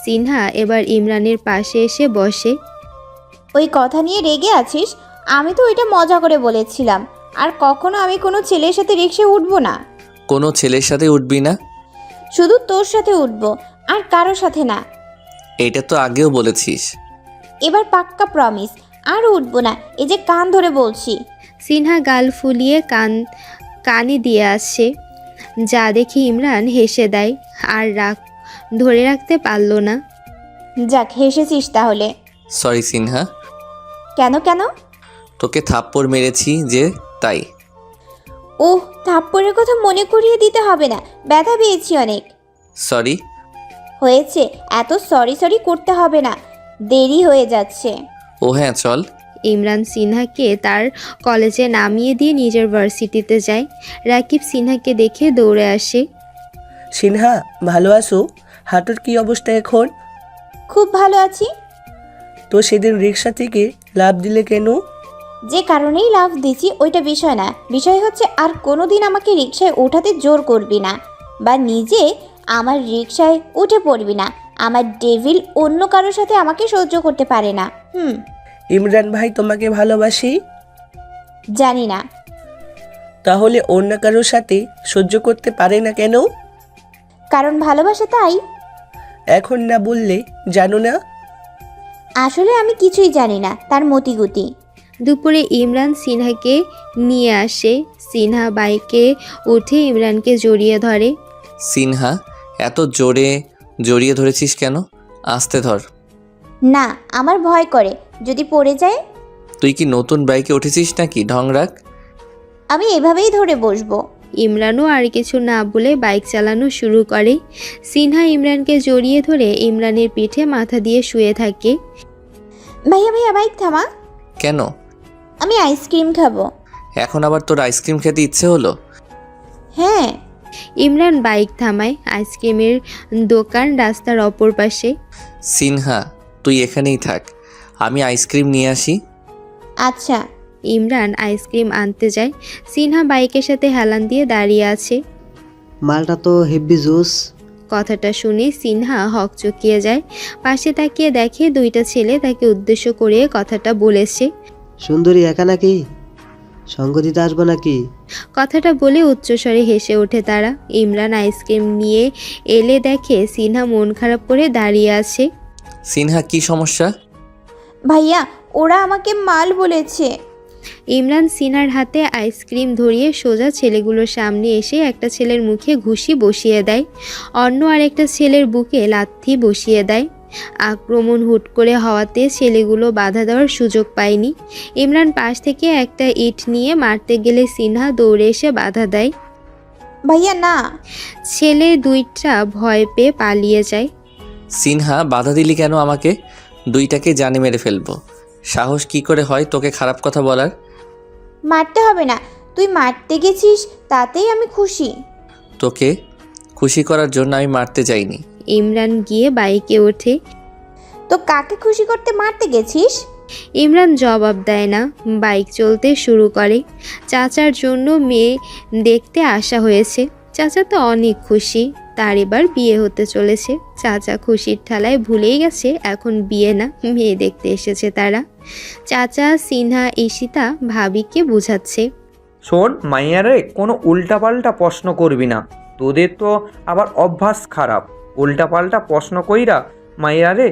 সিনহা এবার ইমরানের পাশে এসে বসে। ওই কথা নিয়ে রেগে আছিস? আমি তো ওইটা মজা করে বলেছিলাম, আর কখনো আমি কোনো ছেলের সাথে রিক্সায় উঠবো না। কোনো ছেলের সাথে উঠবি না? শুধু তোর সাথে উঠবো, আর কারোর সাথে না। এটা তো আগেও বলেছিস। এবার পাক্কা প্রমিস, আর উঠবো না, এই যে কান ধরে বলছি। সিনহা গাল ফুলিয়ে কানে দিয়ে আসছে, যা দেখে ইমরান হেসে দেয়। আর রাগ ধরে রাখতে পারল না। যাক, হেসেছিস তাহলে। সরি সিনহা। কেন কেন? তোকে থাপ্পড় মেরেছি যে, তাই। থাপ্পড়ের কথা মনে করিয়ে দিতে হবে না, ব্যথা পেয়েছি অনেক। সরি। হয়েছে, এত সরি সরি করতে হবে না, দেরি হয়ে যাচ্ছে। ও হ্যাঁ, চল। ইমরান সিনহাকে তার কলেজে নামিয়ে দিয়ে নিজের ভার্সিটিতে যায়। রাকিব সিনহাকে দেখে দৌড়ে আসে। সিনহা, ভালো আছো? হাঁটুর কি অবস্থা এখন? খুব ভালো আছি। তো সেদিন রিক্সা থেকে লাফ দিলে কেন? যে কারণেই লাফ দিছি ওইটা বিষয় না, বিষয় হচ্ছে আর কোনোদিন আমাকে রিক্সায় ওঠাতে জোর করবি না, বা নিজে আমার রিক্সায় উঠে পড়বি না। আমার ডেভিল অন্য কারোর সাথে আমাকে সহ্য করতে পারে না। ইমরান ভাই তোমাকে ভালোবাসি? জানি না। তাহলে অন্য কারোর সাথে সহ্য করতে পারে না কেন? কারণ ভালোবাসা, তাই। এখন না বললে জানো না? আসলে আমি কিছুই জানি না, তার মতিগতি। দুপুরে ইমরান সিনহাকে নিয়ে আসে। সিনহা বাইকে উঠে ইমরানকে জড়িয়ে ধরে। সিনহা, এত জোরে জড়িয়ে ধরেছিস কেন? আস্তে ধর। না, আমার ভয় করে যদি পড়ে যায়। তুই কি নতুন বাইকে উঠেছিস নাকি? ঢং রাখ। আমি এভাবেই ধরে বসবো। ইমরানও আর কিছু না বলে বাইক চালানো শুরু করে। সিনহা ইমরানকে জড়িয়ে ধরে ইমরানের পিঠে মাথা দিয়ে শুয়ে থাকে। ভাইয়া ভাইয়া, বাইক থামা। কেন? আমি আইসক্রিম খাবো। এখন আবার তোর আইসক্রিম খেতে ইচ্ছে হলো? হ্যাঁ। ইমরান বাইক থামায়। আইসক্রিমের দোকান রাস্তার অপর পাশে। সিনহা, তুই এখানেই থাক, আমি আইসক্রিম নিয়ে আসি। আচ্ছা। ইমরান আইসক্রিম আনতে যায়। সিনহা বাইকের সাথে হেলান দিয়ে দাঁড়িয়ে আছে। মালটা তো হেভি জুস। কথাটা শুনে সিনহা হকচকিয়ে যায়। পাশে তাকিয়ে দেখে দুইটা ছেলে তাকে উদ্দেশ্য করে কথাটা বলেছে। সুন্দরী একা নাকি? সঙ্গ দিতে আসবো নাকি? কথাটা বলে উচ্চস্বরে হেসে ওঠে তারা। ইমরান আইসক্রিম নিয়ে এলে দেখে সিনহা মন খারাপ করে দাঁড়িয়ে আছে। সিনহা, কি সমস্যা? ভাইয়া, ওরা আমাকে মাল বলেছে। ইমরান সিনহার হাতে আইসক্রিম ধরিয়ে সোজা ছেলেগুলোর সামনে এসে একটা ছেলের মুখে ঘুষি বসিয়ে দেয়, অন্য আরেকটা ছেলের বুকে লাথি বসিয়ে দেয়। আক্রমণ হুট করে হওয়াতে ছেলেগুলো বাধা দেওয়ার সুযোগ পায়নি। ইমরান পাশ থেকে একটা ইট নিয়ে মারতে গেলে সিনহা দৌড়ে এসে বাধা দেয়। ভাইয়া না। ছেলে দুইটা ভয় পেয়ে পালিয়ে যায়। সিনহা, বাধা দিলি কেন আমাকে? দুইটাকে জানে মেরে ফেলবো। সাহস কি করে হয় তোকে খারাপ কথা বলার? মারতে হবে না, তুই মারতে গেছিস তাতেই আমি খুশি। তোকে খুশি করার জন্য আমি মারতে যাইনি। ইমরান গিয়ে বাইকে ওঠে। তো কাকে খুশি করতে মারতে গেছিস? ইমরান জবাব দেয় না, বাইক চলতে শুরু করে। চাচার জন্য মেয়ে দেখতে আসা হয়েছে। চাচা তো অনেক খুশি, তার এবার বিয়ে হতে চলেছে। চাচা খুশির ঠালায় ভুলেই গেছে এখন বিয়ে না, মেয়ে দেখতে এসেছে তারা। চাচা, সিনহা, ঈশিতা ভাবিকে বোঝাচ্ছে। শোন মাইয়ারে, কোনো উল্টাপাল্টা প্রশ্ন করবি না, তোদের তো আবার অভ্যাস খারাপ। উল্টাপাল্টা প্রশ্ন কইরা মাইয়ারে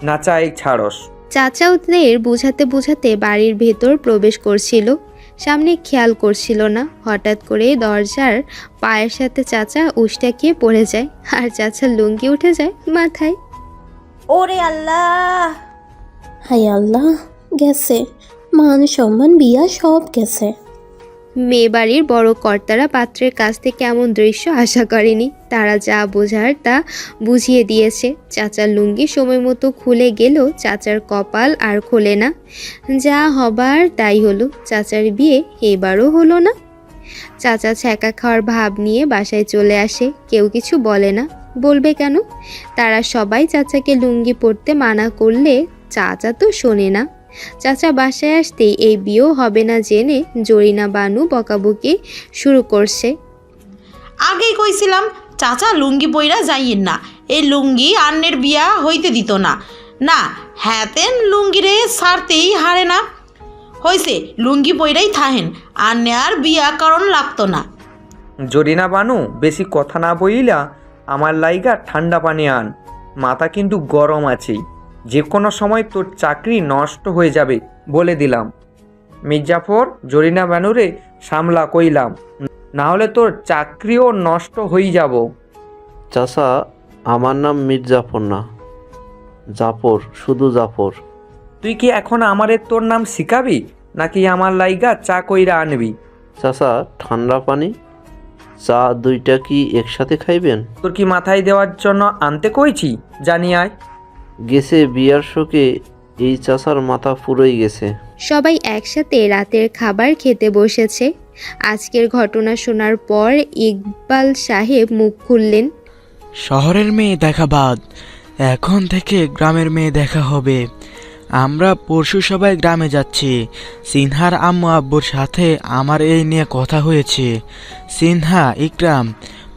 নাচাই ছাড়স। চাচা ওদের বোঝাতে বোঝাতে বাড়ির ভেতর প্রবেশ করছিল, সামনে খেয়াল করছিল না। হঠাৎ করে দরজার পায়ের সাথে চাচা উষ্টা খেয়ে পড়ে যায়, আর চাচার লুঙ্গি উঠে যায় মাথায়। ওরে আল্লাহ! হায় আল্লাহ, গেছে মান সম্মান বিয়া সব গেছে। মেয়ে বাড়ির বড় কর্তারা পাত্রের কাছ থেকে এমন দৃশ্য আশা করেনি। তারা যা বোঝার তা বুঝিয়ে দিয়েছে। চাচার লুঙ্গি সময় মতো খুলে গেলেও চাচার কপাল আর খোলে না। যা হবার তাই হলো, চাচার বিয়ে এবারও হলো না। চাচা ছ্যাঁকা খাওয়ার ভাব নিয়ে বাসায় চলে আসে। কেউ কিছু বলে না, বলবে কেন? তারা সবাই চাচাকে লুঙ্গি পরতে মানা করলে চাচা তো শোনে না। চাচা বাসায় আসতেই এই বিয়েও হবে না জেনে জরিনা বানু বকাবকি শুরু করছে। আগেই কইছিলাম চাচা লুঙ্গি পইরা যাইয়েন না, এই লুঙ্গি আন্নের বিয়া হইতে দিত না। না হ্যাতেন লুঙ্গিরে সারতেই হারে না। হইছে লুঙ্গি পইরাই থাহেন, আন্নে আর বিয়া কারণ লাগতো না। জরিনা বানু, বেশি কথা না বইলা আমার লাইগা ঠান্ডা পানি আন। মাথা কিন্তু গরম আছেই, যে কোনো সময় তোর চাকরি নষ্ট হয়ে যাবে বলে দিলাম। মির্জাফর, জরিনা বানুরে সামলা কইলাম, না হলে তোর চাকরিও নষ্ট হয়ে যাব। চাচা, আমার নাম মির্জাফর না, জাফর, শুধু জাফর। তুই কি এখন আমারে তোর নাম শিখাবি নাকি আমার লাইগা চা কইরা আনবি? চাচা, ঠান্ডা পানি চা দুইটা কি একসাথে খাইবেন? তোর কি মাথায় দেওয়ার জন্য আনতে কইছি? জানি আয়। গেছে বিয়ার শোকে এই চাচার মাথা ফুরোই গেছে। সবাই একসাথে রাতের খাবার খেতে বসেছে। আজকের ঘটনা শোনার পর ইকবাল সাহেব মুখ খুললেন। শহরের মেয়ে দেখা বাদ, এখন থেকে গ্রামের মেয়ে দেখা হবে। আমরা পরশু সবাই গ্রামে যাচ্ছি। সিনহার আম্মু আব্বুর সাথে আমার এই নিয়ে কথা হয়েছে। সিনহা, ইকরাম,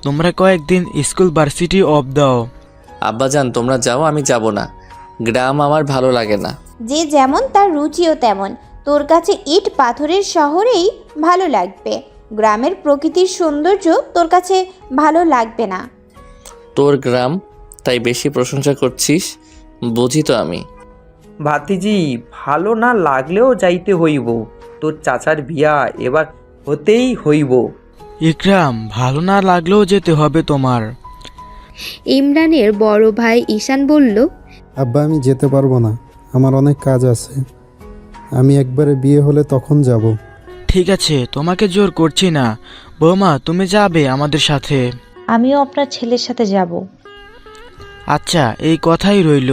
তোমরা কয়েকদিন স্কুল ভার্সিটি অফ দাও। আব্বাজান তোমরা যাও, আমি যাব না। গ্রাম আমার ভালো লাগে না। যে যেমন তার রুচিও তেমন। তোর কাছে ইট পাথরের শহরেই ভালো লাগবে, গ্রামের প্রকৃতির সৌন্দর্য তোর কাছে ভালো লাগবে না। তোর গ্রাম তাই বেশি প্রশংসা করছিস, বুঝি তো আমি। ভাতিজি, ভালো না লাগলেও যাইতে হইব, তোর চাচার বিয়া এবার হতেই হইব। ইকরাম, ভালো না লাগলেও যেতে হবে তোমার। ইমরানের বড় ভাই ঈশান বলল, আব্বা আমি যেতে পারবো না, আমার অনেক কাজ আছে। আমি একবারে বিয়ে হলে তখন যাব। ঠিক আছে, তোমাকে জোর করছি না। বৌমা, তুমি যাবে আমাদের সাথে? আমিও আপনার ছেলের সাথে যাব। আচ্ছা, এই কথাই রইল।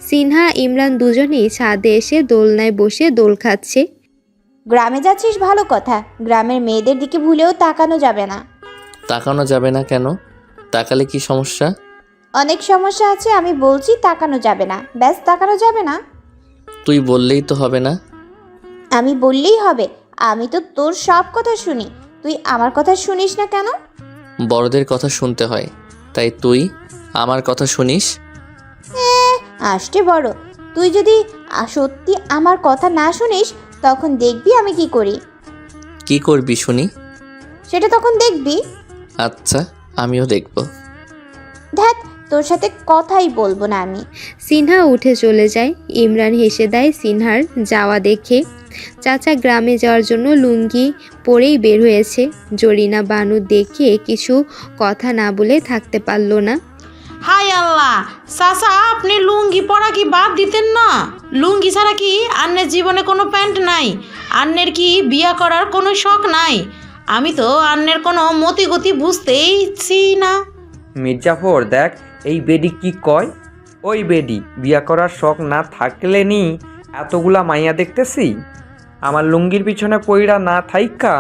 সিনহা ইমরান দুজনেই ছাদে এসে দোলনায় বসে দোল খাচ্ছে। গ্রামে যাচ্ছিস ভালো কথা, গ্রামের মেয়েদের দিকে ভুলেও তাকানো যাবে না। তাকানো যাবে না কেন? তাকালে কি সমস্যা? অনেক সমস্যা আছে, আমি বলছি তাকানো যাবে না। ব্যাস তাকানো যাবে না। তুই বললেই তো হবে না। আমি বললেই হবে? আমি তো তোর সব কথা শুনি, তুই আমার কথা শুনিস না কেন? বড়দের কথা শুনতে হয়, তাই তুই আমার কথা শুনিস? আসতে বড়, তুই যদি সত্যি আমার কথা না শুনিস তখন দেখবি আমি কি করি। কি করবি শুনি? সেটা তখন দেখবি। আচ্ছা, আমিও দেখব। ধ্যাত, তোর সাথে কথাই বলবো না আমি। সিনহা উঠে চলে যায়। ইমরান হেসে দেয় সিনহার যাওয়া দেখে। চাচা গ্রামে যাওয়ার জন্য লুঙ্গি পরেই বের হয়েছে। জরিনা বানু দেখে কিছু কথা না বলে থাকতে পারল না। হায় আল্লাহ, চাচা আপনি লুঙ্গি পরা কি বাদ দিতেন না? লুঙ্গি ছাড়া কি আন্নের জীবনে কোনো প্যান্ট নাই? আন্নের কি বিয়া করার কোনো শখ নাই? আমি তো আন্নের কোনো মতিগতি বুঝতেইছি না। মির্জাফর দেখ এই বেডি কি কয়। ওই বেডি, বিয়া করার শখ না থাকলে নি এতগুলা মাইয়া দেখতেছি। আমার লুঙ্গির পিছনে পইড়া না থাইকা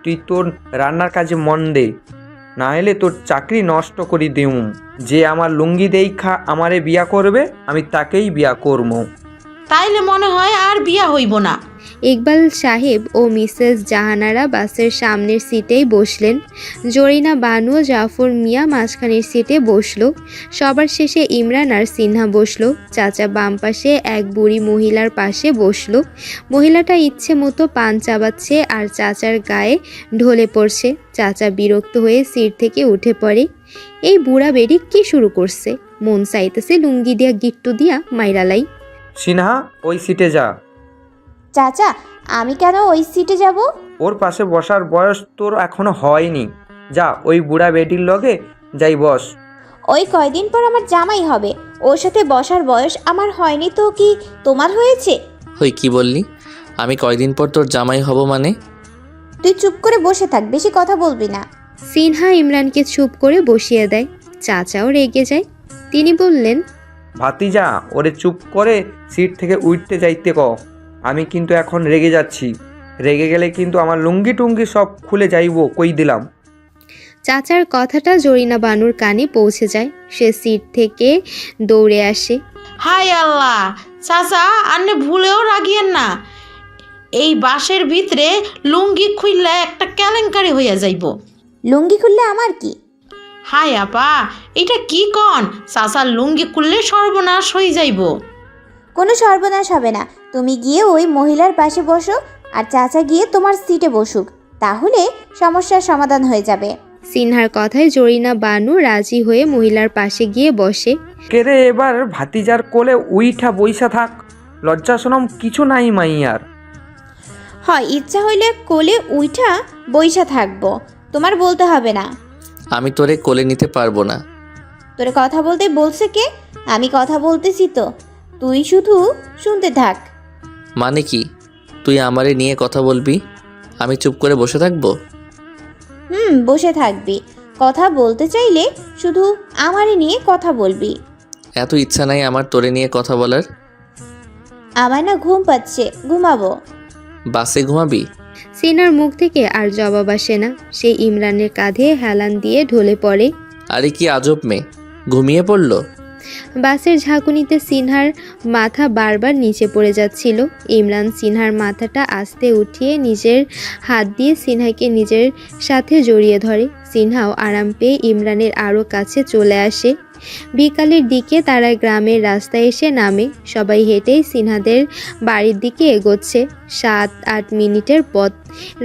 তুই তোর রান্নার কাজে মন দে, না হলে তোর চাকরি নষ্ট করি দিউম। যে আমার লুঙ্গি দেইখা আমারে বিয়া করবে আমি তাকেই বিয়া করবো। তাইলে মনে হয় আর বিয়া হইব না। ইকবাল সাহেব ও মিসেস জাহানারা বাসের সামনের সিটেই বসলেন। জরিনা বানু ও জাফর মিয়া মাঝখানের সিটে বসলো। সবার শেষে ইমরান আর সিনহা বসলো। চাচা বাম পাশে এক বুড়ি মহিলার পাশে বসলো। মহিলাটা ইচ্ছে মতো পান চাবাচ্ছে আর চাচার গায়ে ঢলে পড়ছে। চাচা বিরক্ত হয়ে সিট থেকে উঠে পড়ে। এই বুড়া বেড়ি কি শুরু করছে? মন চাইতেছে লুঙ্গি দিয়া গিট্টু দিয়া মাইরালাই। সিনহা ওই সিটে যা। চাচা, আমি কেন ওই সিটে যাব? ওর পাশে বসার বয়স তোর এখনো হয়নি। যা ওই বুড়া বেটির লগে যাই বস। ওই কয়দিন পর আমার জামাই হবে, ওর সাথে বসার বয়স আমার হয়নি তো কি তোমার হয়েছে? হই কি বললি? আমি কয়দিন পর তোর জামাই হব মানে? তুই চুপ করে বসে থাক, বেশি কথা বলবি না। সিনহা ইমরানকে চুপ করে বসিয়ে দেয়। চাচাও রেগে যায়। তিনি বললেন, ভাতিজা ওরে চুপ করে সিট থেকে উঠতে যাইতে ক। আমি কিন্তু এখন রেগে যাচ্ছি। রেগে গেলে কিন্তু আমার লুঙ্গি টুঙ্গি সব খুলে যাইব, কই দিলাম। চাচার কথাটা জরিনা বানুর কানে পৌঁছে যায়। সে সিট থেকে দৌড়ে আসে। হায় আল্লাহ, চাচা আন্নে ভুলেও রাগিয়েন না। এই বাসের ভিতরে লুঙ্গি খুললে একটা কেলেঙ্কারি হইয়া যাইব। লুঙ্গি খুললে আমার কি? হায় আপা, এটা কি কন? চাচার লুঙ্গি খুললে সর্বনাশ হয়ে যাইব। কোনো সর্বনাশ হবে না। তুমি গিয়ে ওই মহিলার পাশে বসো আর চাচা গিয়ে তোমার সিটে বসুক, তাহলে সমস্যার সমাধান হয়ে যাবে। সিনহার কথায় জরিনা বানু রাজি হয়ে মহিলার পাশে গিয়ে বসে। কেরে এবার ভাতিজার কোলে উইঠা বইসা থাক, লজ্জা শরম কিছু নাই মাইয়ার। হয়, ইচ্ছা হইলে কোলে উইঠা বইসা থাকবো, তোমার বলতে হবে না। আমি তোরে কোলে নিতে পারবো না। তোরে কথা বলতে বলছে কে? আমি কথা বলতেছি তো, তুই শুধু শুনতে থাক। মানে কি? তুই আমারে নিয়ে কথা বলবি, আমি চুপ করে বসে থাকবো? বসে থাকবি। কথা বলতে চাইলে শুধু আমারই নিয়ে কথা বলবি। এত ইচ্ছা নাই আমার তোরে নিয়ে কথা বলার। আমার না ঘুম পাচ্ছে, ঘুমাবো। বাসে ঘুমাবি? সিনহার মুখ থেকে আর জবাব আসে না। সে ইমরানের কাঁধে হেলান দিয়ে ঢলে পড়ে। আরে কি আজব মেয়ে, ঘুমিয়ে পড়লো। বাসের ঝাঁকুনিতে সিনহার মাথা বারবার নিচে পড়ে যাচ্ছিল। ইমরান সিনহার মাথাটা আস্তে উঠিয়ে নিজের হাত দিয়ে সিনহাকে নিজের সাথে জড়িয়ে ধরে। সিনহাও আরাম পেয়ে ইমরানের আরও কাছে চলে আসে। বিকালের দিকে তারা গ্রামের রাস্তায় এসে নামে। সবাই হেঁটেই সিনহাদের বাড়ির দিকে এগোচ্ছে। 7-8 মিনিটের পথ।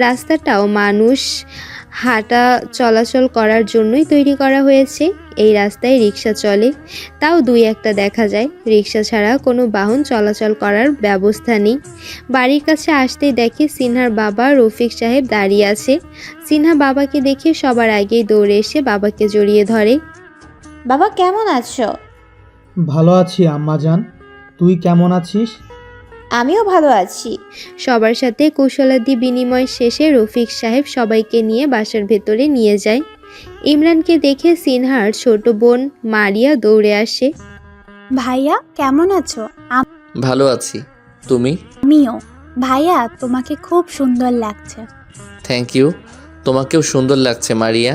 রাস্তাটাও মানুষ হাঁটা চলাচল করার জন্যই তৈরি করা হয়েছে। এই রাস্তায় রিক্সা চলে, তাও 2-1টা দেখা যায়। রিক্সা ছাড়া কোনো বাহন চলাচল করার ব্যবস্থা নেই। বাড়ির কাছে আসতেই দেখে সিনহার বাবা রফিক সাহেব দাঁড়িয়ে আছে। সিনহা বাবাকে দেখে সবার আগেই দৌড়ে এসে বাবাকে জড়িয়ে ধরে। বাবা কেমন আছো? ভালো আছি আম্মাজান, তুই কেমন আছিস? আমিও ভালো আছি। সবার সাথে কৌশলাদি বিনিময় শেষে রফিক সাহেব সবাইকে নিয়ে বাসার ভেতরে নিয়ে যায়। ইমরানকে দেখে সিনহার ছোট বোন মারিয়া দৌড়ে আসে। ভাইয়া কেমন আছো? ভালো আছি, তুমি? আমিও। ভাইয়া তোমাকে খুব সুন্দর লাগছে। থ্যাংক ইউ, তোমাকেও সুন্দর লাগছে মারিয়া।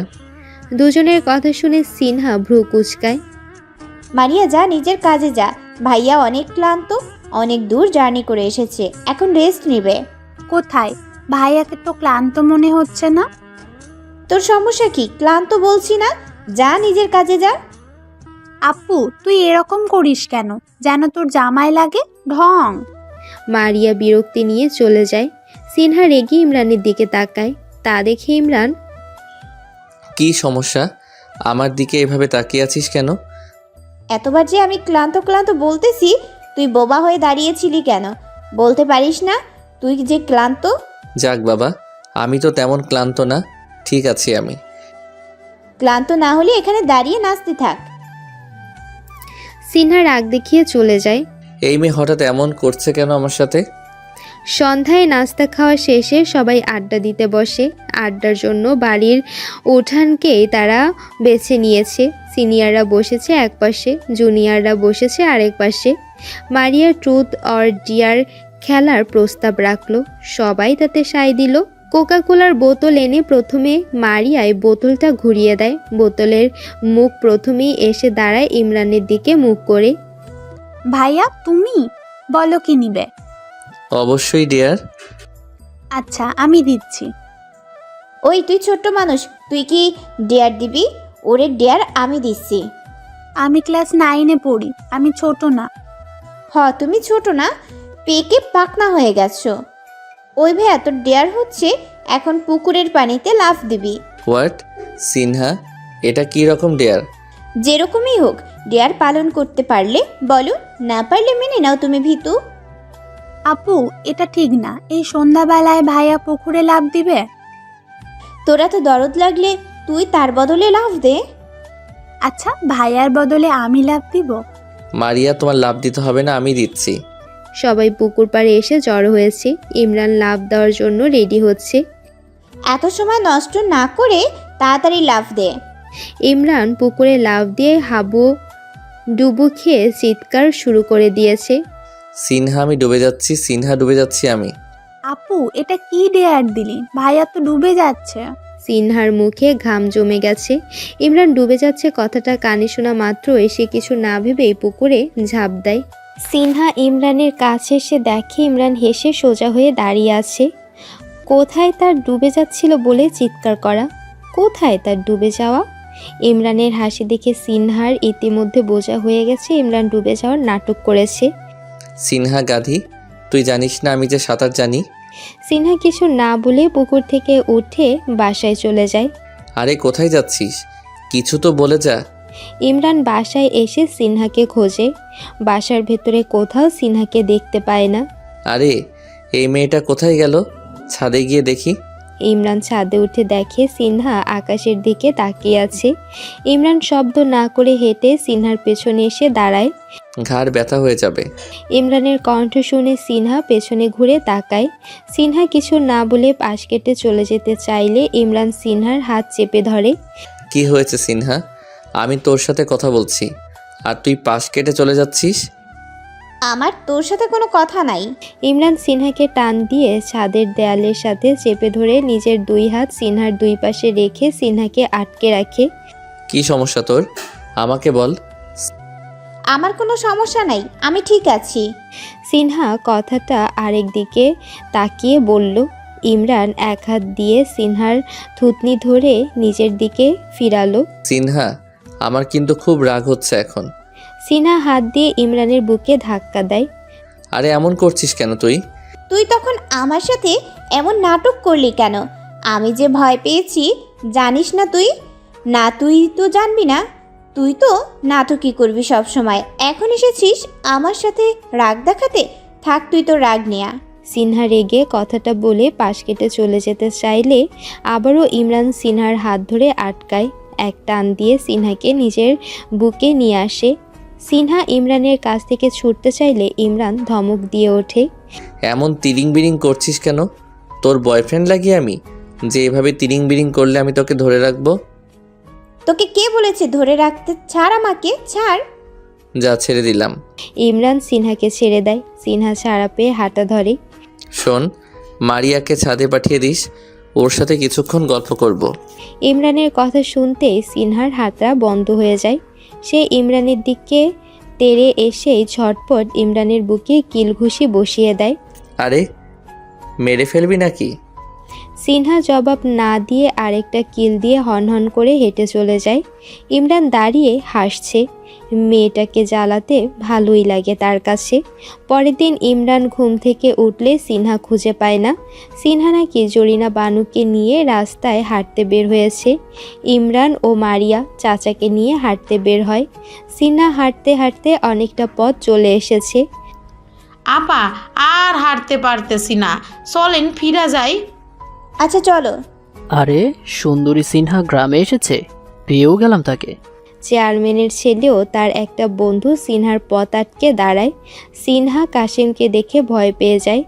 দুজনের কথা শুনে সিনহা ভ্রু কুচকায়। মারিয়া যা, নিজের কাজে যা। ভাইয়া অনেক ক্লান্ত, অনেক দূর জার্নি করে এসেছে, এখন রেস্ট নেবে। কোথায়? ভাইয়াকে তো ক্লান্ত মনে হচ্ছে না। তোর সমস্যা কি? ক্লান্ত বলছি না, যা নিজের কাজে যা। আপু তুই এরকম করিস কেন? যেন তোর জামাই লাগে ঢং। মারিয়া বিরক্তি নিয়ে চলে যায়। সিনহা রেগে ইমরানের দিকে তাকায়। তা দেখে ইমরান, কি সমস্যা? আমার দিকে এভাবে তাকিয়ে আছিস কেন? এতবার যে আমি ক্লান্ত ক্লান্ত বলতেছি, তুই বোবা হয়ে দাঁড়িয়েছিলি কেন? বলতে পারিস না তুই যে ক্লান্ত? যাক বাবা, আমি তো তেমন ক্লান্ত না, ঠিক আছি আমি। ক্লান্ত না হলে এখানে দাঁড়িয়ে নাচতে থাক। সিনহা রাগ দেখিয়ে চলে যায়। এই মেয়ে হঠাৎ এমন করছে কেন আমার সাথে? সন্ধ্যায় নাস্তা খাওয়া শেষে সবাই আড্ডা দিতে বসে। আড্ডার জন্য বাড়ির উঠানকেই তারা বেছে নিয়েছে। সিনিয়ররা বসেছে এক পাশে, জুনিয়ররা বসেছে আরেক পাশে। মারিয়া ট্রুথ অর ডিয়ার খেলার প্রস্তাব রাখলো, সবাই তাতে সায় দিল। কোকা কোলার বোতল এনে প্রথমে মারিয়ায় বোতলটা ঘুরিয়ে দেয়। বোতলের মুখ প্রথমেই এসে দাঁড়ায় ইমরানের দিকে মুখ করে। ভাইয়া তুমি বলো কি নিবে? অবশ্যই ডিয়ার। আচ্ছা আমি দিচ্ছি। ওই তুই ছোট্ট মানুষ, তুই কি ডেয়ার দিবি? ওরে ডেয়ার আমি দিচ্ছি। আমি ক্লাস 9-এ পড়ি, আমি ছোট না। তুমি ছোট না, পেকে পাকনা হয়ে গেছো। ওই ভাইয়া তোর ডেয়ার হচ্ছে এখন পুকুরের পানিতে লাফ দিবি। হোয়াট? সিনহা, এটা কি রকম ডেয়ার? যেরকমই হোক ডেয়ার পালন করতে পারলে বলো, না পারলে মেনে নাও তুমি ভীতু। আপু এটা ঠিক না, এই সন্ধ্যাবেলায় ভাইয়া পুকুরে লাফ দিবে। তোরা তো দরদ লাগলে তুই তার বদলে লাফ দে। আচ্ছা ভাইয়ার বদলে আমি লাফ দিব? মারিয়া, তোমার লাভ দিতে হবে না, আমি দিচ্ছি। সবাই পুকুর পাড়ে এসে জড়ো হয়েছে। ইমরান লাফ দেওয়ার জন্য রেডি হচ্ছে। এত সময় নষ্ট না করে তাড়াতাড়ি লাফ দে। ইমরান পুকুরে লাফ দিয়ে হাবু ডুবু খেয়ে চিৎকার শুরু করে দিয়েছে। সিনহা, আমি ডুবে যাচ্ছি, সিনহা ডুবে যাচ্ছি আমি। আপু এটা কি ডেয়ার দিলি? ভাইয়া তো ডুবে যাচ্ছে। সিনহার মুখে ঘাম জমে গেছে। ইমরান ডুবে যাচ্ছে কথাটা কানে শোনা মাত্র এসে কিছু না ভেবেই পুকুরে ঝাঁপ দেয়। সিনহা ইমরানের কাছে এসে দেখে ইমরান হেসে সোজা হয়ে দাঁড়িয়ে আছে। কোথায় তার ডুবে যাচ্ছিল বলে চিৎকার করা, কোথায় তার ডুবে যাওয়া? ইমরানের হাসি দেখে সিনহার ইতিমধ্যে বোঝা হয়ে গেছে ইমরান ডুবে যাওয়ার নাটক করেছে। সিনহা গাধি, তুই জানিস না আমি যে সাঁতার জানি? সিনহা কিছু না বলে পুকুর থেকে উঠে বাসায় চলে যায়। আরে কোথায় যাচ্ছিস? কিছু তো বলে যা। ইমরান বাসায় এসে সিনহাকে খোঁজে। বাসার ভেতরে কোথাও সিনহাকে দেখতে পায় না। আরে এই মেয়েটা কোথায় গেল? ছাদে গিয়ে দেখি। ইমরান ছাদে উঠে দেখে সিনহা আকাশের দিকে তাকিয়ে আছে। ইমরান শব্দ না করে হেঁটে সিনহার পেছনে এসে দাঁড়ায়। ঘাড় ব্যথা হয়ে যাবে। ইমরানের কণ্ঠ শুনে সিনহা পেছনে ঘুরে তাকায়। সিনহা কিছু না বলে পাশ কেটে চলে যেতে চাইলে ইমরান সিনহার হাত চেপে ধরে। কি হয়েছে সিনহা? আমি তোর সাথে কথা বলছি আর তুই পাশ কেটে চলে যাচ্ছিস। আমার তোর সাথে কোনো কথা নাই। ইমরান সিনহাকে টান দিয়ে ছাদের দেয়ালের সাথে চেপে ধরে নিজের দুই হাত সিনহার দুই পাশে রেখে সিনহাকে আটকে রাখে। কি সমস্যা তোর? আমাকে বল। আমার কোনো সমস্যা নাই, আমি ঠিক আছি। সিনহা কথাটা আরেক দিকে তাকিয়ে বলল। ইমরান এক হাত দিয়ে সিনহার থুতনি ধরে নিজের দিকে ফিরালো। সিনহা, আমার কিন্তু খুব রাগ হচ্ছে এখন। সিনহা হাত দিয়ে ইমরানের বুকে ধাক্কা দেয়। আরে এমন করছিস কেন তুই? তুই তখন আমার সাথে এমন নাটক করলি কেন? আমি যে ভয় পেয়েছি জানিস না তুই? না তুই তো জানবি না, তুই তো নাটকই করবি সব সময়। এখন এসেছিস আমার সাথে রাগ দেখাতে, থাক তুই তো রাগ নেয়া। সিনহা রেগে কথাটা বলে পাশ কেটে চলে যেতে চাইলে আবারও ইমরান সিনহার হাত ধরে আটকায়। এক টান দিয়ে সিনহাকে নিজের বুকে নিয়ে আসে। সিনহা ইমরানের কাছ থেকে ছুটতে চাইলে ইমরান ধমক দিয়ে ওঠে। এমন তিরিং বিরিং করছিস কেন? তোর বয়ফ্রেন্ড লাগি আমি যে এভাবে তিরিং বিরিং করলে আমি তোকে ধরে রাখবো? তোকে কে বলেছে ধরে রাখতে? ছাড় আমাকে, ছাড়। যা, ছেড়ে দিলাম। ইমরান সিনহাকে ছেড়ে দেয়। সিনহা ছাড়া পেয়ে হাঁটা ধরে। শোন, মারিয়াকে ছাদে পাঠিয়ে দিস, ওর সাথে কিছুক্ষণ গল্প করব। ইমরানের কথা শুনতেই সিনহার হাতটা বন্ধ হয়ে যায়। সে ইমরানের দিকে তেড়ে এসেই ঝটপট ইমরানের বুকে কিল ঘুষি বসিয়ে দেয়। আরে মেরে ফেলবি নাকি? সিনহা জবাব না দিয়ে আরেকটা কিল দিয়ে হনহন করে হেঁটে চলে যায়। ইমরান দাঁড়িয়ে হাসছে। মেয়েটাকে জ্বালাতে ভালোই লাগে তার কাছে। পরের দিন ইমরান ঘুম থেকে উঠলে সিনহা খুঁজে পায় না। সিনহা নাকি জরিনা বানুকে নিয়ে রাস্তায় হাঁটতে বের হয়েছে। ইমরান ও মারিয়া চাচাকে নিয়ে হাঁটতে বের হয়। সিনহা হাঁটতে হাঁটতে অনেকটা পথ চলে এসেছে। আপা আর হাঁটতে পারতেছি না, চলেন ফিরা যাই। আচ্ছা চলো। আরে সুন্দরী সিনহা গ্রামে এসেছে, পেয়েও গেলাম তাকে। চেয়ারম্যানের ছেলেও তার একটা বন্ধু সিনহার পথ আটকে দাঁড়ায়। সিনহা কাশেমকে দেখে ভয় পেয়ে যায়।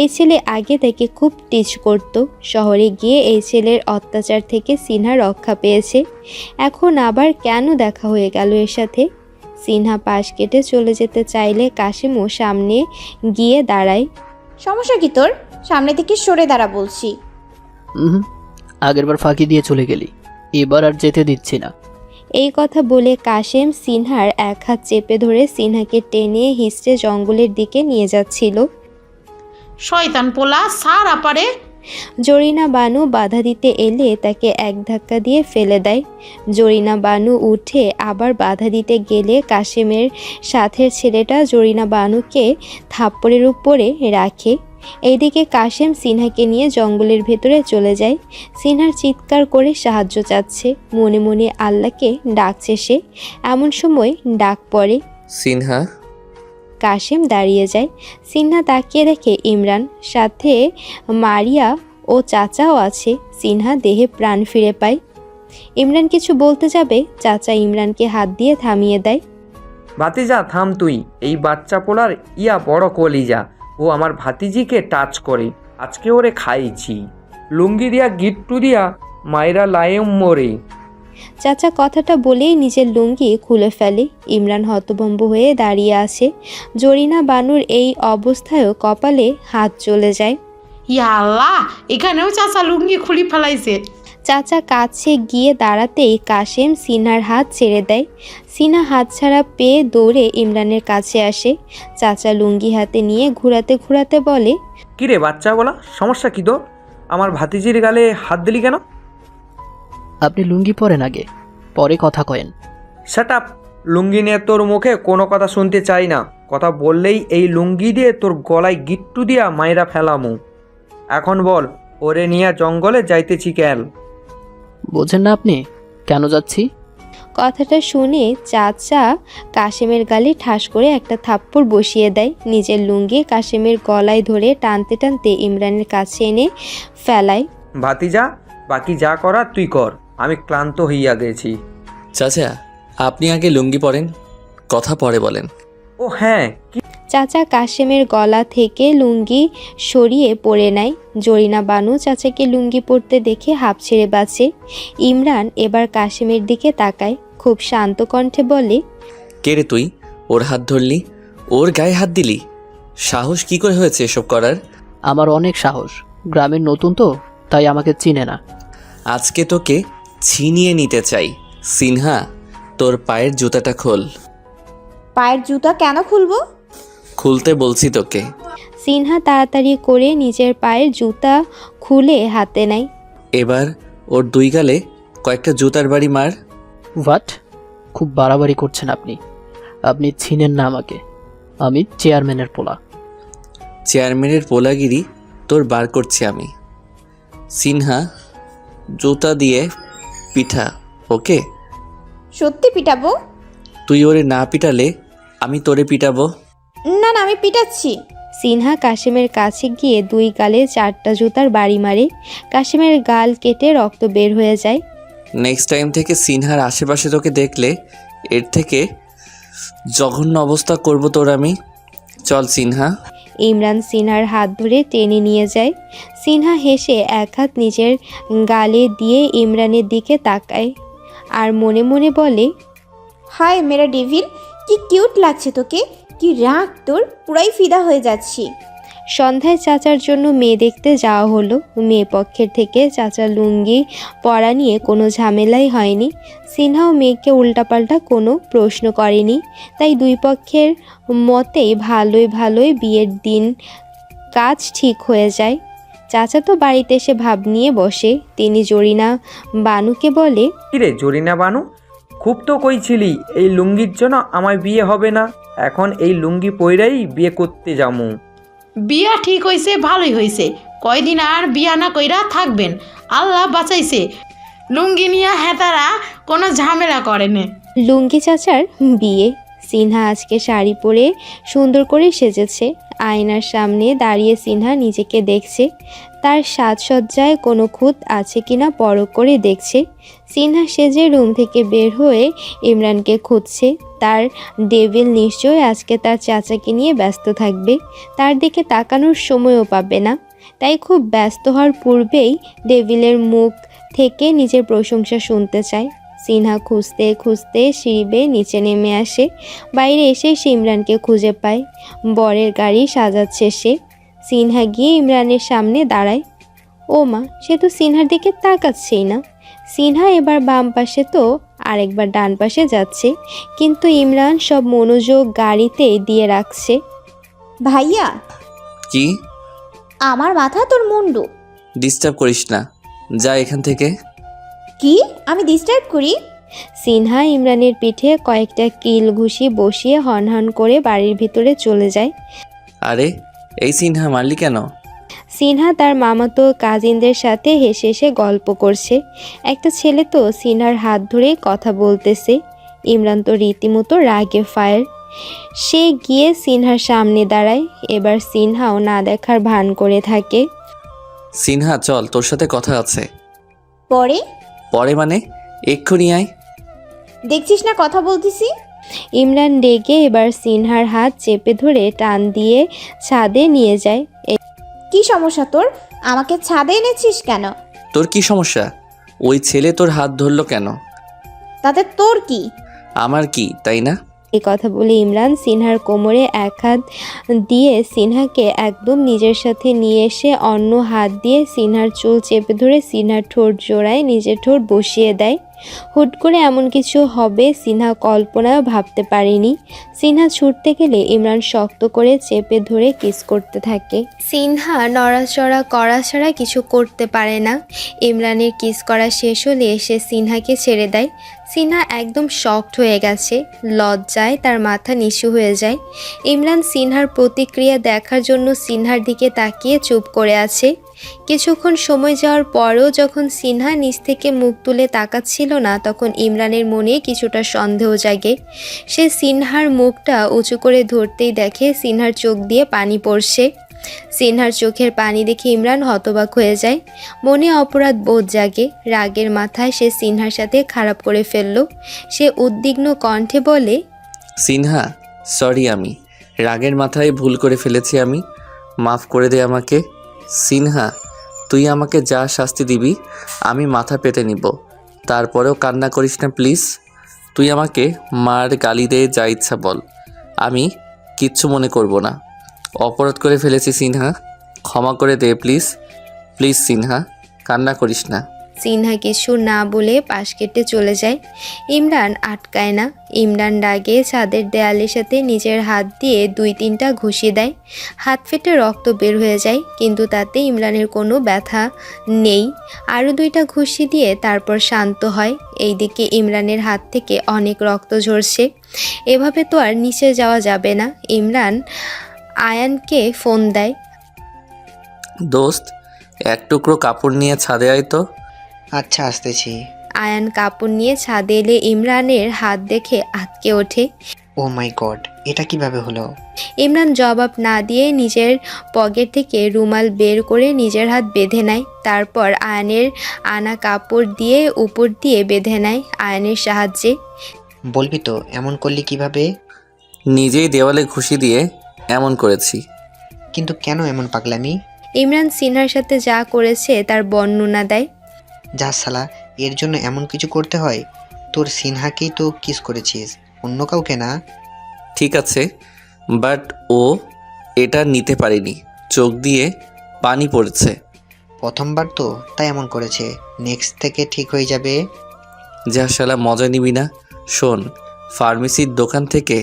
এই ছেলে আগে থেকে খুব টিচ করত। শহরে গিয়ে এই ছেলের অত্যাচার থেকে সিনহা রক্ষা পেয়েছে। এখন আবার কেন দেখা হয়ে গেল এর সাথে? সিনহা পাশ কেটে চলে যেতে চাইলে কাশেমও সামনে গিয়ে দাঁড়ায়। সমস্যা কি তোর? সামনে থেকে সরে দাঁড়া বলছি। আগেরবার ফাঁকি দিয়ে চলে গেলি, এবার আর যেতে দিচ্ছি না। এই কথা বলে কাশেম সিনহার এক হাত চেপে ধরে সিনহাকে টেনে হিস্ট্রে জঙ্গলের দিকে নিয়ে যাচ্ছিল। শয়তান পোলা, সার আপারে। জরিনা বানু বাধা দিতে এলে তাকে এক ধাক্কা দিয়ে ফেলে দেয়। জরিনা বানু উঠে আবার বাধা দিতে গেলে কাশেমের সাথের ছেলেটা জরিনা বানুকে থাপ্পড়ের উপরে রাখে। এইদিকে কাশেম সিনহাকে নিয়ে জঙ্গলের ভেতরে চলে যায়। সিনহার চিৎকার করে সাহায্য চাচ্ছে, মনে মনে আল্লাহকে ডাকছে সে। এমন সময় ডাক পড়ে, সিনহা। কাশেম দাঁড়িয়ে যায়। সিনহা তাকিয়ে দেখে ইমরান, সাথে মারিয়া ও চাচাও আছে। সিনহা দেহে প্রাণ ফিরে পায়। ইমরান কিছু বলতে যাবে, চাচা ইমরানকে হাত দিয়ে থামিয়ে দেয়। ভাতিজা থাম তুই। এই বাচ্চা পোলার ইয়া বড় কলিজা, ও আমার ভাতিজিকে টাচ করে। আজকে ওরে খাইছি, লুঙ্গি দিয়া গিট্টু দিয়া মায়েরা লায়ম মরে। চাচা কথাটা বলেই নিজের লুঙ্গি খুলে ফেলে। ইমরান হতভম্ব হয়ে দাঁড়িয়ে আসে। জরিনা বানুর এই অবস্থায়ও কপালে হাত চলে যায়। ইয়া আল্লাহ, এখানেও চাচা লুঙ্গি খুলি ফেলাইছে। চাচা কাছে গিয়ে দাঁড়াতেই কাশেম সিনহার হাত ছেড়ে দেয়। সিনহা হাত ছাড়া পেয়ে দৌড়ে ইমরানের কাছে আসে। চাচা লুঙ্গি হাতে নিয়ে ঘোরাতে ঘোরাতে বলে, কিরে বাচ্চা বলা, সমস্যা কি তোর? আমার ভাতিজির গালে হাত দিলি কেন? আপনি লুঙ্গি পরেন আগে, পরে কথা কয়েন। Set up. লুঙ্গি নিয়ে তোর মুখে কোনো কথা শুনতে চাই না। কথা বললেই এই লুঙ্গি দিয়ে তোর গলায় গিট্টু দিয়া মায়েরা ফেলামু। এখন বল, ওরে নিয়ে জঙ্গলে যাইতেছি কেন? বোঝেন না আপনি কেন যাচ্ছি? কথাটা শুনে চাচা কাশেমের গালে ঠাস করে একটা থাপ্পড় বসিয়ে দেয়। নিজের লুঙ্গি কাশেমের গলায় ধরে টানতে টানতে ইমরানের কাছে এনে ফেলায়। ভাতিজা, বাকি যা করার তুই কর, আমি ক্লান্ত হইয়া গেছি। চাচা, আপনি আগে লুঙ্গি পরেন, কথা পরে বলেন। ও হ্যাঁ, কি? চাচা কাশেমের গলা থেকে লুঙ্গি সরিয়ে পরে নেয়। জরিনা বানু চাচাকে লুঙ্গি পরতে দেখে হাঁপ ছেড়ে বাঁচে। ইমরান এবার কাশেমের দিকে তাকায়, খুব শান্ত কণ্ঠে বলে, কে রে তুই? ওর হাত ধরলি, ওর গায়ে হাত দিলি? সাহস কি করে হয়েছে এসব করার? আমার অনেক সাহস, গ্রামের নতুন তো তাই আমাকে চিনে না। আজকে তোকে ছিনিয়ে নিতে চাই। সিনহা, তোর পায়ের জুতাটা খোল। পায়ের জুতা কেন খুলবো? খুলতে বলছি তোকে। সিনহা তাড়াতাড়ি করে নিজের পায়ের জুতা খুলে হাতে নেয়। এবার ওর দুই গালে কয়েকটা জুতার বাড়ি মার। হোয়াট? খুব বাড়াবাড়ি করছেন আপনি। আপনি চিনেন না আমাকে, আমি চেয়ারম্যানের পোলা। চেয়ারম্যানের পোলাগিরি তোর বার করছি আমি। সিনহা, জুতা দিয়ে পিঠা, ওকে? সত্যি পিটাবো? তুই ওরে না পিটালে আমি তোরে পিটাবো। না না, আমি পিটাচ্ছি। সিনহা কাশেমের কাছে গিয়ে দুই গালে 4টা জুতার বাড়ি মারে। কাশেমের গাল কেটে রক্ত বের হয়ে যায়। নেক্সট টাইম থেকে সিনহার আশেপাশে তোকে দেখলে এর থেকে জঘন্য অবস্থা করব তোর আমি। চল সিনহা। ইমরান সিনহার হাত ধরে টেনে নিয়ে যায়। সিনহা হেসে এক হাত নিজের গালে দিয়ে ইমরানের দিকে তাকায় আর মনে মনে বলে, হায় মেরা ডেভিল, কি কিউট লাগছে তোকে, কি রাগ তোর, পুরাই ফিদা হয়ে যাচ্ছি। সন্ধ্যায় চাচার জন্য মেয়ে দেখতে যাওয়া হলো। মেয়ে পক্ষের থেকে চাচার লুঙ্গি পরা নিয়ে কোনো ঝামেলাই হয়নি। সিনহাও মেয়েকে উল্টাপাল্টা কোনো প্রশ্ন করেনি। তাই দুই পক্ষের মতেই ভালোই বিয়ের দিন কাজ ঠিক হয়ে যায়। চাচা তো বাড়িতে এসে ভাব নিয়ে বসে। তিনি জরিনা বানুকে বলে, কিরে জরিনা বানু, খুব তো কইছিলি এই লুঙ্গির জন্য আমায় বিয়ে হবে না, এখন এই লুঙ্গি পইরাই বিয়ে করতে যামু। বিয়া ঠিক হইছে, ভালোই হইছে। কয়দিন আর বিয়া না কইরা থাকবেন, আল্লাহ বাঁচাইছে। লুঙ্গি নিয়া হেতারা কোনো ঝামেলা করেনি। লুঙ্গি চাচার বিয়ে। সিনহা আজকে শাড়ি পরে সুন্দর করে সেজেছে। আয়নার সামনে দাঁড়িয়ে সিনহা নিজেকে দেখছে। তার সাজসজ্জায় কোনো খুঁত আছে কিনা পরখ করে দেখছে। সিনহা সেজে রুম থেকে বের হয়ে ইমরানকে খুঁজছে। তার ডেভিল নিশ্চয়ই আজকে তার চাচাকে নিয়ে ব্যস্ত থাকবে, তার দিকে তাকানোর সময়ও পাবে না। তাই খুব ব্যস্ত হওয়ার পূর্বেই ডেভিলের মুখ থেকে নিজের প্রশংসা শুনতে চায়। সিনহা খুঁজতে খুঁজতে সিঁড়ি বেয়ে নিচে নেমে আসে। বাইরে এসে সে ইমরানকে খুঁজে পায়। বরের গাড়ি সাজাচ্ছে সে। সিনহা গিয়ে ইমরানের সামনে দাঁড়ায়। ও মা, সে তো সিনহার দিকে তাকাচ্ছেই না। সিনহা এবার বাম পাশে তো আরেকবার ডান পাশে যাচ্ছে, কিন্তু ইমরান সব মনোযোগ গাড়িতে দিয়ে রাখছে। ভাইয়া, কি? আমার মাথা তোর মুন্ডু। ডিস্টার্ব করিস না, যা এখান থেকে। কি? আমি ডিস্টার্ব করি? সিনহা ইমরানের পিঠে কয়েকটা কিল ঘুষি বসিয়ে হনহন করে বাড়ির ভিতরে চলে যায়। আরে এই সিনহা, মারলি কেন? সিনহা তার মামাতো কাজিনদের সাথে হেসে হেসে গল্প করছে। একটা ছেলে তো সিনহার হাত ধরে কথা বলতেছে। ইমরান তো রীতিমতো রাগে ফায়ার। সে গিয়ে সিনহার সামনে দাঁড়ায়। এবার সিনহাও না দেখার ভান করে থাকে। সিনহা চল, তোর সাথে কথা আছে। পরে? পরে মানে? এক্ষুনি আয়। দেখছিস না কথা বলতেছি? ইমরান রেগে এবার সিনহার হাত চেপে ধরে টান দিয়ে ছাদে নিয়ে যায়। কি সমস্যা তোর? আমাকে ছাদে এনেছিস কেন? তোর কি সমস্যা? ওই ছেলে তোর হাত ধরলো কেন? তাতে তোর কি? আমার কি, তাই না? এই কথা বলে ইমরান সিনহার কোমরে এক হাত দিয়ে সিনহাকে একদম নিজের সাথে নিয়ে এসে অন্য হাত দিয়ে সিনহার চুল চেপে ধরে সিনহার ঠোঁট জোড়ায় নিজের ঠোঁট বসিয়ে দেয়। হুট করে এমন কিছু হবে সিনহা কল্পনাও ভাবতে পারেনি। সিনহা ছুটতে গেলে ইমরান শক্ত করে চেপে ধরে কিস করতে থাকে। সিনহা নড়াচড়া করা ছাড়া কিছু করতে পারে না। ইমরানের কিস করা শেষ হলে এসে সিনহাকে ছেড়ে দেয়। সিনহা একদম শকড হয়ে গেছে। লজ্জায় তার মাথা নিচু হয়ে যায়। ইমরান সিনহার প্রতিক্রিয়া দেখার জন্য সিনহার দিকে তাকিয়ে চুপ করে আছে। কিছুক্ষণ সময় যাওয়ার পরও যখন সিনহা নিচ থেকে মুখ তুলে তাকাচ্ছিল না, তখন ইমরানের মনে কিছুটা সন্দেহ জাগে। সে সিনহার মুখটা উঁচু করে ধরতেই দেখে সিনহার চোখ দিয়ে পানি পড়ছে। সিনহার চোখের পানি দেখে ইমরান হতবাক হয়ে যায়। মনে অপরাধ বোধ জাগে। রাগের মাথায় সে সিনহার সাথে খারাপ করে ফেলল। সে উদ্বিগ্ন কণ্ঠে বলে, সিনহা সরি, আমি রাগের মাথায় ভুল করে ফেলেছি, আমি মাফ করে দে আমাকে। সিনহা, তুই আমাকে যা শাস্তি দিবি আমি মাথা পেতে নিব, তারপরেও কান্না করিস না প্লিজ। তুই আমাকে মার গালি দে, যা ইচ্ছা বল, আমি কিচ্ছু মনে করব না। অপরাধ করে ফেলেছি সিনহা, ক্ষমা করে দে প্লিজ। প্লিজ সিনহা, কান্না করিস না। সিনহা কিছু না বলে পাশ কেটে চলে যায়। ইমরান আটকায় না। ইমরান রাগে ছাদের দেয়ালের সাথে নিজের হাত দিয়ে 2-3টা ঘুষি দেয়। হাত ফেটে রক্ত বের হয়ে যায়, কিন্তু তাতে ইমরানের কোনো ব্যথা নেই। আরও 2টা ঘুষি দিয়ে তারপর শান্ত হয়। এইদিকে ইমরানের হাত থেকে অনেক রক্ত ঝরছে। এভাবে তো আর নিচে যাওয়া যাবে না। ইমরান আয়ানকে ফোন দেয়। দোস্ত, এক টুকরো কাপড় নিয়ে ছাদে আয় তো। আচ্ছা, আসতেছি। আয়ান কাপড় নিয়ে ছাদে এলে ইমরানের হাত দেখে আঁতকে ওঠে। ও মাই গড, এটা কিভাবে হলো? ইমরান জবাব না দিয়ে নিজের পকেট থেকে রুমাল বের করে নিজের হাত বেঁধে নেয়। তারপর আয়ানের আনা কাপড় দিয়ে উপর দিয়ে বেঁধে নেয় আয়ানের সাহায্যে। বলবি তো এমন করলি কিভাবে? নিজেই দেওয়ালে ঘুষি দিয়ে এমন করেছি। কিন্তু কেন এমন পাগলামি? ইমরান সিনহার সাথে যা করেছে তার বর্ণনা দেয়। যা শালা, এর জন্য এমন কিছু করতে হয়? তোর সিনহাকেই তো কিস করেছিস, অন্য কাউকে না। ঠিক আছে, বাট ও এটা নিতে পারেনি, চোখ দিয়ে পানি পড়েছে। প্রথমবার তো তাই এমন করেছে, নেক্সট থেকে ঠিক হয়ে যাবে। যা শালা, মজা নিবি না। শোন, ফার্মেসির দোকান থেকে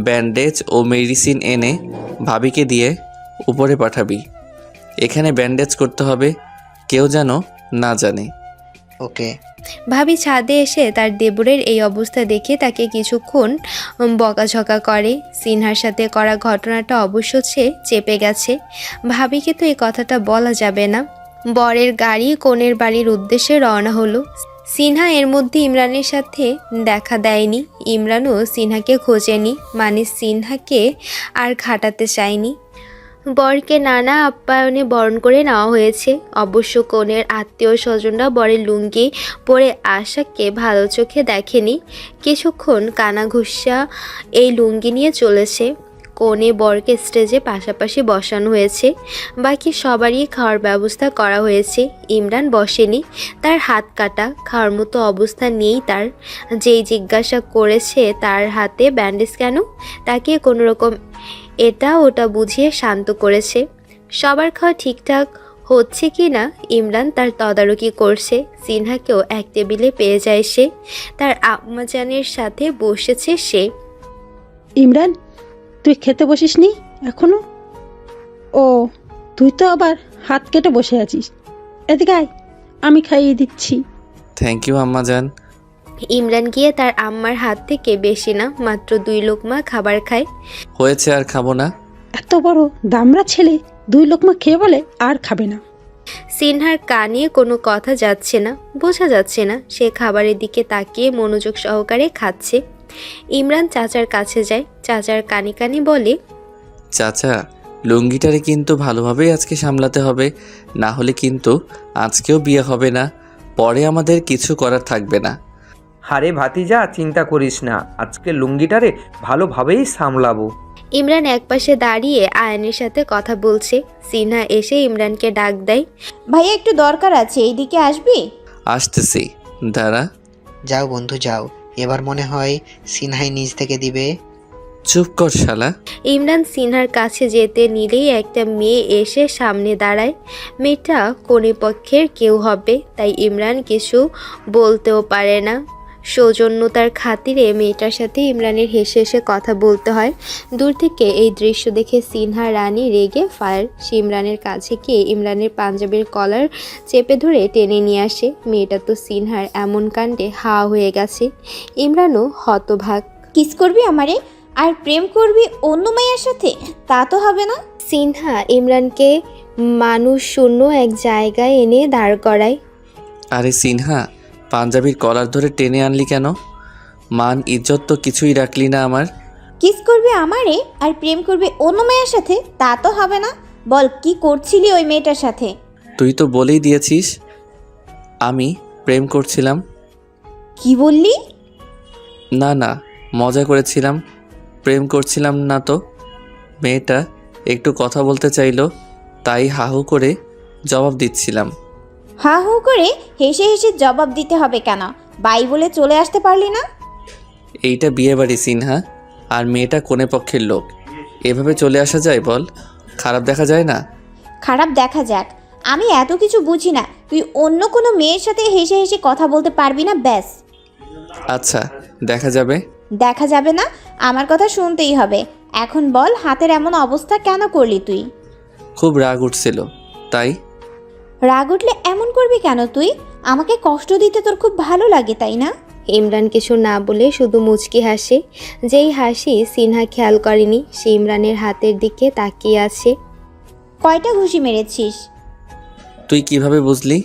ব্যান্ডেজ ও মেডিসিন এনে ভাবিকে দিয়ে উপরে পাঠাবি। এখানে ব্যান্ডেজ করতে হবে, কেউ যেন না জানে। ওকে। ভাবি ছাদে এসে তার দেবরের এই অবস্থা দেখে তাকে কিছুক্ষণ বকাঝকা করে। সিনহার সাথে করা ঘটনাটা অবশ্য সে চেপে গেছে। ভাবিকে তো এই কথাটা বলা যাবে না। বরের গাড়ি কনের বাড়ির উদ্দেশ্যে রওনা হলো। সিনহা এর মধ্যে ইমরানের সাথে দেখা দেয়নি। ইমরানও সিনহাকে খোঁজেনি, মানে সিনহাকে আর খাটাতে চায়নি। বরকে নানা আপ্যায়নে বরণ করে নেওয়া হয়েছে। অবশ্য কনের আত্মীয় স্বজনরা বরের লুঙ্গি পরে আশাকে ভালো চোখে দেখেনি। কিছুক্ষণ কানাঘুষা এই লুঙ্গি নিয়ে চলেছে। কনে বরকে স্টেজে পাশাপাশি বসানো হয়েছে। বাকি সবারই খাওয়ার ব্যবস্থা করা হয়েছে। ইমরান বসেনি, তার হাত কাটা, খাওয়ার মতো অবস্থা নেই তার। যেই জিজ্ঞাসা করেছে তার হাতে ব্যান্ডেজ কেন, তাকে কোনোরকম এটা ওটা বুঝিয়ে শান্ত করেছে। সবার খাওয়া ঠিকঠাক হচ্ছে কি না ইমরান তার তদারকি করছে। সিনহাকেও এক টেবিলে পেয়ে যায় সে, তার আম্মাজানের সাথে বসেছে সে। ইমরান, তুই খেতে বসিসনি এখনো? ও, তুই তো আবার হাত কেটে বসে আছিস। এদিকে আয়, আমি খাইয়ে দিচ্ছি। থ্যাংক ইউ আম্মাজান। ইমরান গিয়ে তার আম্মার হাত থেকে বেশি না মাত্র 2 লোকমা খাবার খায়। হয়েছে, আর খাবো না। এত বড় দামড়া ছেলে 2 লোকমা খেয়ে বলে আর খাবে না। সিনহার কানে কোনো কথা যাচ্ছে না, বোঝা যাচ্ছে না সে খাবারের দিকে তাকিয়ে মনোযোগ সহকারে খাচ্ছে। ইমরান চাচার কাছে যায়, চাচার কানে কানে বলে, চাচা, লুঙ্গিটারে কিন্তু ভালোভাবেই আজকে সামলাতে হবে, না হলে কিন্তু আজকেও বিয়ে হবে না, পরে আমাদের কিছু করার থাকবে না। হারে ভাতিজা, চিন্তা করিস না, আজকে লুঙ্গিটারে ভালোভাবেই সামলাবো। ইমরান একপাশে দাঁড়িয়ে আয়নের সাথে কথা বলছে। সিনহা এসে ইমরানকে ডাক দেয়, ভাইয়া একটু দরকার আছে, এইদিকে আসবি? আসতেছি, দাঁড়া। যাও বন্ধু যাও, এবার মনে হয় সিনহাই নিজ থেকে দিবে। চুপ কর শালা। ইমরান সিনহার কাছে যেতে নিলেই একটা মেয়ে এসে সামনে দাঁড়ায়। মেয়েটা কোনে পক্ষের কেউ হবে, তাই ইমরান কিছু বলতেও পারে না। সৌজন্যতার খাতিরে মেয়েটার সাথে ইমরানের হেসে হেসে কথা বলতে হয়। দূর থেকে এই দৃশ্য দেখে সিনহা রানী রেগে ফায়ার। সে ইমরানের কাছে গিয়ে ইমরানের পাঞ্জাবের কলার চেপে ধরে টেনে নিয়ে আসে। মেয়েটা তো সিনহার এমন কাণ্ডে হা হয়ে গেছে। ইমরানও হতভাগ। কিস করবি আমারে আর প্রেম করবি অন্য মেয়ের সাথে? তা তো হবে না। সিনহা ইমরানকে মানুষ শূন্য এক জায়গায় এনে দাঁড় করায়। আরে সিনহা, পাঞ্জাবির কলার ধরে টেনে আনলি কেন? মান ইজ্জত তো কিছুই রাখলি না আমার। কিস করবি আমারে আর প্রেম করবি অন্য মেয়ের সাথে? তা তো হবে না। বল, কি করছিলি ওই মেয়েটার সাথে? তুই তো বলেই দিয়েছিস আমি প্রেম করছিলাম। কি বললি? না না, মজা করেছিলাম, প্রেম করছিলাম না তো। মেয়েটা একটু কথা বলতে চাইলো, তাই হাহু করে জবাব দিচ্ছিলাম। হা হু করে হেসে হেসে জবাব দিতে হবে কেন? বাই বলে চলে আসতে পারলি না? এইটা বিয়ে বাড়ি সিনহা, আর মেয়েটা কোনে পক্ষের লোক, এভাবে চলে আসা যায় বল? খারাপ দেখা যায় না? খারাপ দেখা যাক, আমি এত কিছু বুঝি না। তুই অন্য কোনো মেয়ের সাথে হেসে হেসে কথা বলতে পারবি না, ব্যাস। আচ্ছা, দেখা যাবে। দেখা যাবে না, আমার কথা শুনতেই হবে। এখন বল, হাতের এমন অবস্থা কেন করলি তুই? খুব রাগ উঠছিল তাই। রাগ উঠলে এমন করবি কেন তুই? আমাকে কষ্ট দিতে তোর খুব ভালো লাগে, তাই না? ইমরান কিছু না বলে শুধু মুচকি হাসে। যেই হাসি সিনহা খেয়াল করেনি। সে ইমরানের হাতের দিকে তাকিয়ে আছে। কয়টা ঘুষি মেরেছিস? তুই কিভাবে বুঝলি?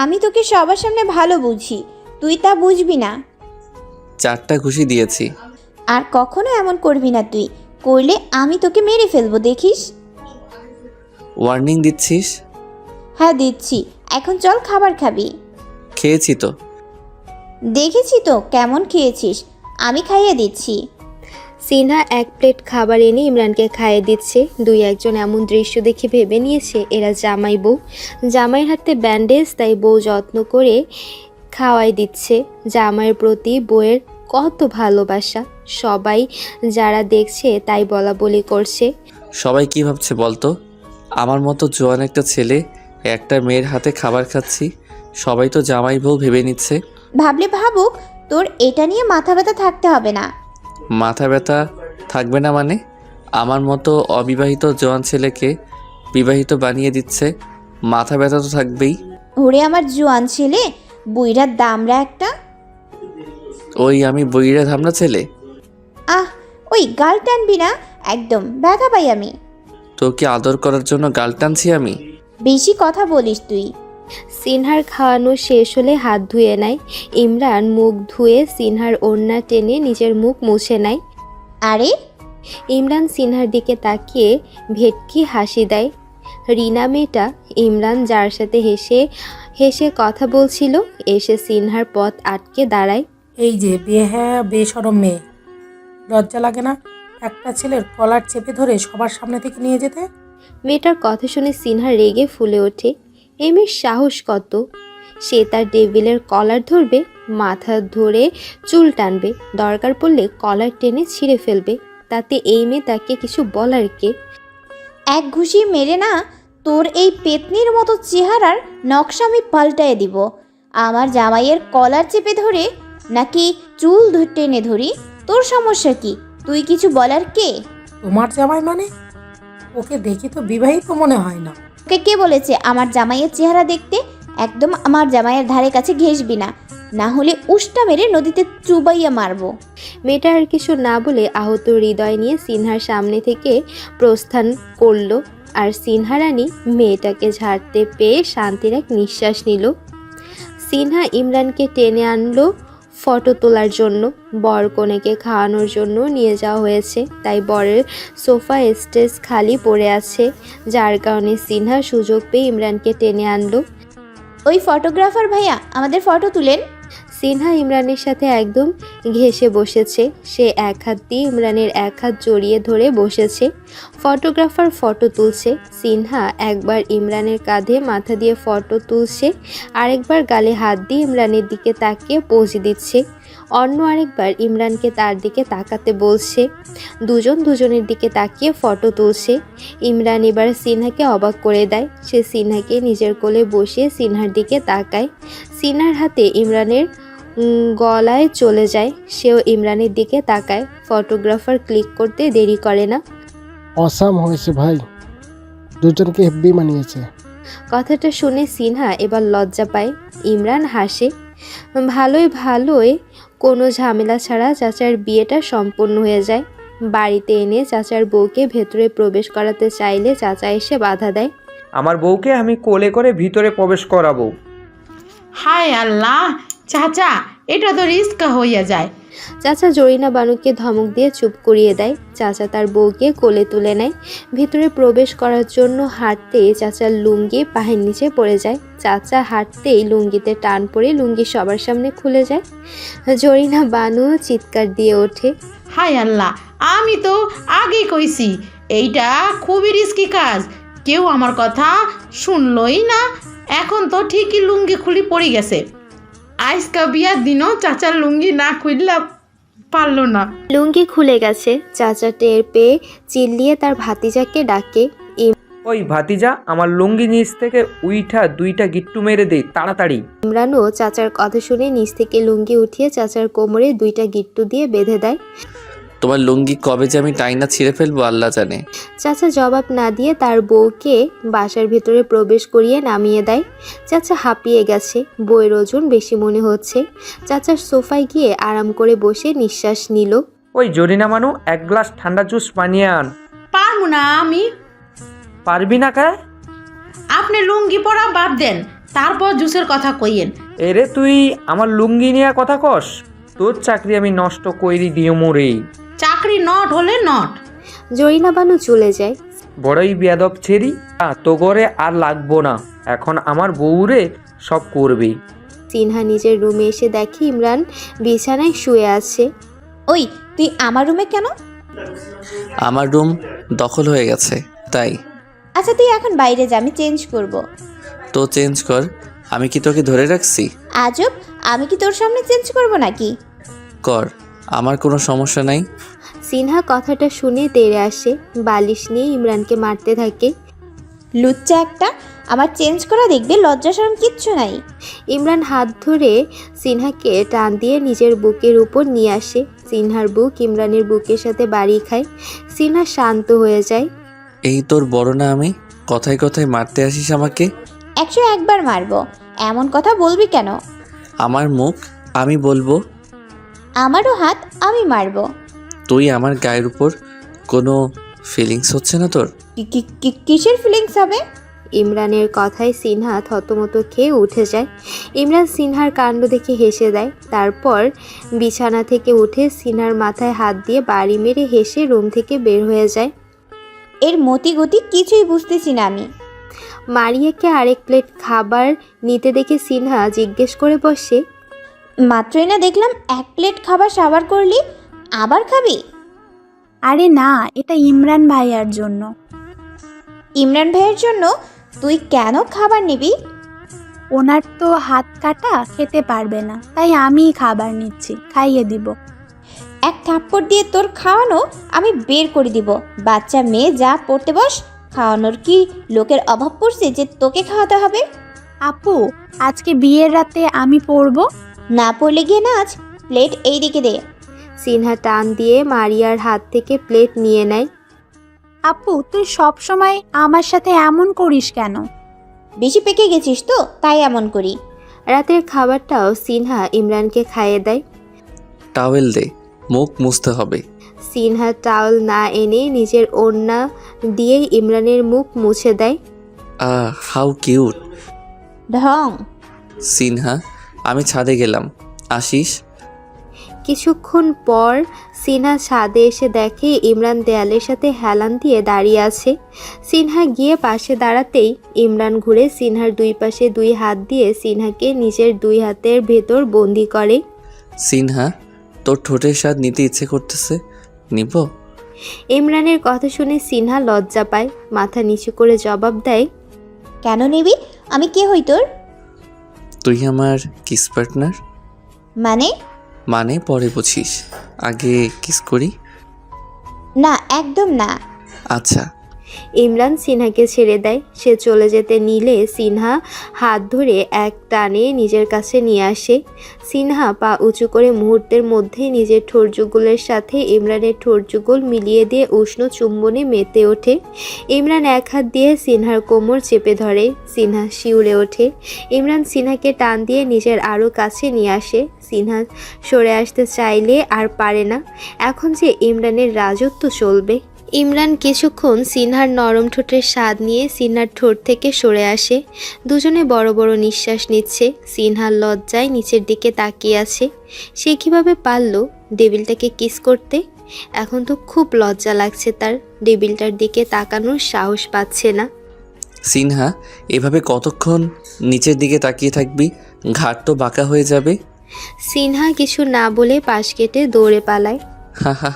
আমি তোকে সবার সামনে ভালো বুঝি, তুই তা বুঝবি না। 4টা ঘুষি দিয়েছি। আর কখনো এমন করবি না তুই, করলে আমি তোকে মেরে ফেলবো, দেখিস। ওয়ার্নিং দিচ্ছিস? হ্যাঁ দিচ্ছি। এখন চল, খাবার খাবি। খেয়েছি তো। দেখেছি তো কেমন খেয়েছিস, আমি খাইয়ে দিচ্ছি। সিনহা 1 প্লেট খাবার এনে ইমরানকে খাইয়ে দিচ্ছে। 2-1 জন এমন দৃশ্য দেখে ভেবে নিয়েছে এরা জামাই বউ। জামাইয়ের হাতে ব্যান্ডেজ, তাই বউ যত্ন করে খাওয়াই দিচ্ছে। জামাইয়ের প্রতি বউয়ের কত ভালোবাসা, সবাই যারা দেখছে তাই বলা বলি করছে। সবাই কি ভাবছে বলতো? আমার মতো জোয়ান একটা ছেলে একটা মেয়ের হাতে খাবার খাচ্ছি, সবাই তো জামাই বউ ভেবে নিচ্ছে। ভাবলে ভাবুক, তোর এটা নিয়ে মাথা ব্যথা থাকতে হবে না। মাথা ব্যথা থাকবে না মানে? আমার মতো অবিবাহিত জোয়ান ছেলেকে বিবাহিত বানিয়ে দিচ্ছে, মাথা ব্যথা তো থাকবেই। ওরে আমার জোয়ান ছেলে, বুইড়ার দামরা একটা। ওই আমি বইরা ধামনা ছেলে? আহ, ওই গাল টানবি না, একদম ব্যথা পাই আমি। তোকে আদর করার জন্য গাল টানছি আমি? বেশি কথা বলিস তুই। সিনহার খাওয়ানো শেষ হলে হাত ধুয়ে নেয়। ইমরান মুখ ধুয়ে সিনহার ওড়না টেনে নিজের মুখ মুছে নেয়। আরে ইমরান সিনহার দিকে তাকিয়ে ভেটকি হাসি দেয়। রিনা মেয়েটা ইমরান যার সাথে হেসে হেসে কথা বলছিল এসে সিনহার পথ আটকে দাঁড়ায়। এই যে বেশরম মেয়ে, লজ্জা লাগে না একটা ছেলের কলার চেপে ধরে সবার সামনে থেকে নিয়ে যেতে? মেয়েটার কথা শুনে সিনহা রেগে ফুলে ওঠে। এই মেয়ের সাহস কত! সে তার টেবিলের কলার ধরবে, মাথা ধরে চুল টানবে, দরকার পড়লে কলার টেনে ছিঁড়ে ফেলবে। তাতে এই মেয়ে তাকে কিছু বলার কে? এক ঘুষি মেরে না তোর এই পেতনির মতো চেহারার নকশা আমি পাল্টায় দিব। আমার জামাইয়ের কলার চেপে ধরে নাকি চুল টেনে ধরি? তোর সমস্যা কি? তুই কিছু বলার কে? তোমার জামাই মানে? ওকে দেখি তো বিবাহিত মনে হয় না। ওকে কে বলেছে আমার জামাইয়ের চেহারা দেখতে? একদম আমার জামাইয়ের ধারে কাছে ঘেসবি না, না হলে উষ্টা মেরে নদীতে চুবাইয়া মারবো। মেয়েটা আর কিছু না বলে আহত হৃদয় নিয়ে সিনহার সামনে থেকে প্রস্থান করলো। আর সিনহা রানী মেয়েটাকে ঝাড়তে পেয়ে শান্তির এক নিঃশ্বাস নিল। সিনহা ইমরানকে টেনে আনলো ফটো তোলার জন্য। বর কনেকে খাওয়ানোর জন্য নিয়ে যাওয়া হয়েছে, তাই বরের সোফা স্টেজ খালি পড়ে আছে, যার কারণে সিনহা সুযোগ পেয়ে ইমরানকে টেনে আনলো। ওই ফটোগ্রাফার ভাইয়া আমাদের ফটো তুলেন। সিনহা ইমরানের সাথে একদম ঘেঁষে বসেছে। সে এক হাত দিয়ে ইমরানের এক হাত জড়িয়ে ধরে বসেছে। ফটোগ্রাফার ফটো তুলছে। সিনহা একবার ইমরানের কাঁধে মাথা দিয়ে ফটো তুলছে, আরেকবার গালে হাত দিয়ে ইমরানের দিকে তাকিয়ে পোজ দিচ্ছে। অন্য আরেকবার ইমরানকে তার দিকে তাকাতে বলছে। দুজন দুজনের দিকে তাকিয়ে ফটো তুলছে। ইমরান এবার সিনহাকে অবাক করে দেয়। সে সিনহাকে নিজের কোলে বসিয়ে সিনহার দিকে তাকায়। সিনহার হাতে ইমরানের গলায় চলে যায়। সেও ইমরানের দিকে তাকায়। ফটোগ্রাফার ক্লিক করতে দেরি করে না। অসাম হয়েছে ভাই, দুজনকে হেব্বি মানিয়েছে। কথাটা শুনে সিনহা এবার লজ্জা পায়। ইমরান হাসে। ভালোই কোনো ঝামেলা ছাড়া চাচার বিয়েটা সম্পন্ন হয়ে যায়। বাড়িতে এনে চাচার বউকে ভেতরে প্রবেশ করাতে চাইলে চাচা এসে বাধা দেয়। আমার বউকে আমি কোলে করে ভিতরে প্রবেশ করাবো। হায় আল্লাহ, চাচা এটা তো রিস্ক হইয়া যায়। চাচা জরিনা বানুকে ধমক দিয়ে চুপ করিয়ে দেয়। চাচা তার বউকে কোলে তুলে নেয়। ভিতরে প্রবেশ করার জন্য হাঁটতে চাচার লুঙ্গি পায়ের নিচে পড়ে যায়। চাচা হাঁটতেই লুঙ্গিতে টান পড়ে লুঙ্গি সবার সামনে খুলে যায়। জরিনা বানু চিৎকার দিয়ে ওঠে, হায় আল্লাহ, আমি তো আগেই কইছি এইটা খুবই রিস্কি কাজ, কেউ আমার কথা শুনলই না। এখন তো ঠিকই লুঙ্গি খুলি পড়ে গেছে। আজকা বিয়ার দিনও চাচার লুঙ্গি না খুললে পারল না। লুঙ্গি খুলে গেছে। চাচা টের পেয়ে চিল্লিয়ে তার ভাতিজাকে ডাকে। ওই ভাতিজা, আমার লুঙ্গি নিচ থেকে উইঠা দুইটা গিট্টু মেরে দে তাড়াতাড়ি। ইমরানও চাচার কথা শুনে নিচ থেকে লুঙ্গি উঠিয়ে চাচার কোমরে দুইটা গিট্টু দিয়ে বেঁধে দেয়। তোমার লুঙ্গি কবে যে আমি টাইনা ছিঁড়ে ফেলবো আল্লাহ জানে। চাচা জবাব না দিয়ে তার বউকে বাসার ভিতরে প্রবেশ করিয়ে নামিয়ে দেয়। চাচা হাঁপিয়ে গেছে, বউয়ের ওজন বেশি মনে হচ্ছে। চাচার সোফায় গিয়ে আরাম করে বসে নিঃশ্বাস নিল। ওই জরিনা মানু, এক গ্লাস ঠান্ডা জুস বানিয়ে আন। পারবো না আমি। পারবি না কে? আপনি লুঙ্গি পরা বাদ দেন, তারপর জুসের কথা কইয়েন। এরে তুই আমার লুঙ্গি নিয়ে কথা কস? তোর চাকরি আমি নষ্ট কইরি দিও মোরে। চাকরি নট হলে নট। জরিনা বানু চলে যায়। বড়ই বেয়াদব ছেড়ি, তো ঘরে আর লাগবো না, এখন আমার বউরে সব করবি। সিনহা নিজের রুমে এসে দেখে ইমরান বিছানায় শুয়ে আছে। ওই তুই আমার রুমে কেন? আমার রুম দখল হয়ে গেছে তাই। আচ্ছা তুই এখন বাইরে যা, আমি চেঞ্জ করব। তো চেঞ্জ কর, আমি কি তোকে ধরে রাখছি? আজব, আমি কি তোর সামনে চেঞ্জ করব নাকি? কর, আমার কোনো সমস্যা নাই। সিনহা কথাটা শুনে তেড়ে আসে, বালিশ নিয়ে ইমরানকে মারতে থাকে। লুচ্চা একটা, আমার চেঞ্জ করা দেখবে, লজ্জা শরম কিচ্ছু নাই। ইমরান হাত ধরে সিনহাকে টান দিয়ে নিজের বুকের উপর নিয়ে আসে। সিনহার বুক ইমরানের বুকের সাথে বাড়ি খায়। সিনহা শান্ত হয়ে যায়। এই তোর বড় না আমি, কথায় কথায় মারতে আসিস আমাকে? 101 বার মারবো, এমন কথা বলবি কেন? আমার মুখ আমি বলবো, আমারও হাত আমি মারবো। তুই আমার গায়ের উপর কোনো ফিলিংস হচ্ছে না তোর? কিসের ফিলিংস হবে? ইমরানের কথায় সিনহা থতমত খেয়ে উঠে যায়। ইমরান সিনহার কাণ্ড দেখে হেসে দেয়। তারপর বিছানা থেকে উঠে সিনহার মাথায় হাত দিয়ে বাড়ি মেরে হেসে রুম থেকে বের হয়ে যায়। এর মতি গতি কিছুই বুঝতেছি না আমি। মারিয়াকে আরেক প্লেট খাবার নিতে দেখে সিনহা জিজ্ঞেস করে বসে, মাত্রই না দেখলাম 1 প্লেট খাবার সাবার করলি, আবার খাবি? আরে না, এটা ইমরান ভাইয়ার জন্য। ইমরান ভাইয়ের জন্য তুই কেন খাবার নিবি? ওনার তো হাত কাটা, খেতে পারবে না, তাই আমিই খাবার নিচ্ছি, খাইয়ে দিব। 1 থাপ্পড় দিয়ে তোর খাওয়ানো আমি বের করে দিব। বাচ্চা মেয়ে, যা পড়তে বস। খাওয়ানোর কি লোকের অভাব পড়ছে যে তোকে খাওয়াতে হবে? আপু, আজকে বিয়ের রাতে আমি পড়ব। না পড়লে গিয়ে নাচ। প্লেট এই দিকে দে। সিনহা টান দিয়ে মারিয়ার হাত থেকে প্লেট নিয়ে নেয়। আপু, তুই সব সময় আমার সাথে এমন করিস কেন? বেশি পেকে গেছিস তো, তাই এমন করি। রাতের খাবারটাও সিনহা ইমরানকে খাইয়ে দেয়। টাওয়েল দে, মুখ মুছতে হবে। সিনহা টাওয়েল না এনে নিজের ওড়না দিয়েই ইমরানের মুখ মুছে দেয়। How cute. ঢং। সিনহা, আমি ছাদে গেলাম, আসিস? কিছুক্ষণ পর সিনহা ছাদে এসে দেখে ইমরান দেয়ালের সাথে হেলান দিয়ে দাঁড়িয়ে আছে। সিনহা গিয়ে পাশে দাঁড়াতেই ইমরান ঘুরে সিনহার 2 পাশে 2 হাত দিয়ে সিনহাকে নিজের 2 হাতের ভেতর বন্দি করে। সিনহা, তোর ঠোঁটের স্বাদ নিতে ইচ্ছে করতেছে, নিব? ইমরানের কথা শুনে সিনহা লজ্জা পায়, মাথা নিচু করে জবাব দেয়, কেন নিবি? আমি কে হই তোর? তুই আমার কিস পার্টনার। মানে পরে বুঝিস, আগে কিস করি। না, একদম না। আচ্ছা। ইমরান সিনহাকে ছেড়ে দেয়। সে চলে যেতে নিলে সিনহা হাত ধরে এক টানে নিজের কাছে নিয়ে আসে। সিনহা পা উঁচু করে মুহূর্তের মধ্যে নিজের ঠোঁটযুগলের সাথে ইমরানের ঠোঁটযুগল মিলিয়ে দিয়ে উষ্ণ চুম্বনে মেতে ওঠে। ইমরান এক হাত দিয়ে সিনহার কোমর চেপে ধরে। সিনহা শিউরে ওঠে। ইমরান সিনহাকে টান দিয়ে নিজের আরও কাছে নিয়ে আসে। সিনহা সরে আসতে চাইলে আর পারে না। এখন যে ইমরানের রাজত্ব চলবে। ইমরান কিছুক্ষণ সিনহার নরম ঠোঁটের স্বাদ নিয়ে সিনহার ঠোঁট থেকে সরে আসে। দুজনে বড় বড় নিঃশ্বাস নিচ্ছে। সিনহার লজ্জায় নিচের দিকে তাকিয়ে আছে। সে কীভাবে পারল ডেভিলটাকে কিস করতে? এখন তো খুব লজ্জা লাগছে তার। ডেভিলটার দিকে তাকানোর সাহস পাচ্ছে না। সিনহা, এভাবে কতক্ষণ নিচের দিকে তাকিয়ে থাকবি? ঘাট তো বাঁকা হয়ে যাবে। সিনহা কিছু না বলে পাশ কেটে দৌড়ে পালায়। হা।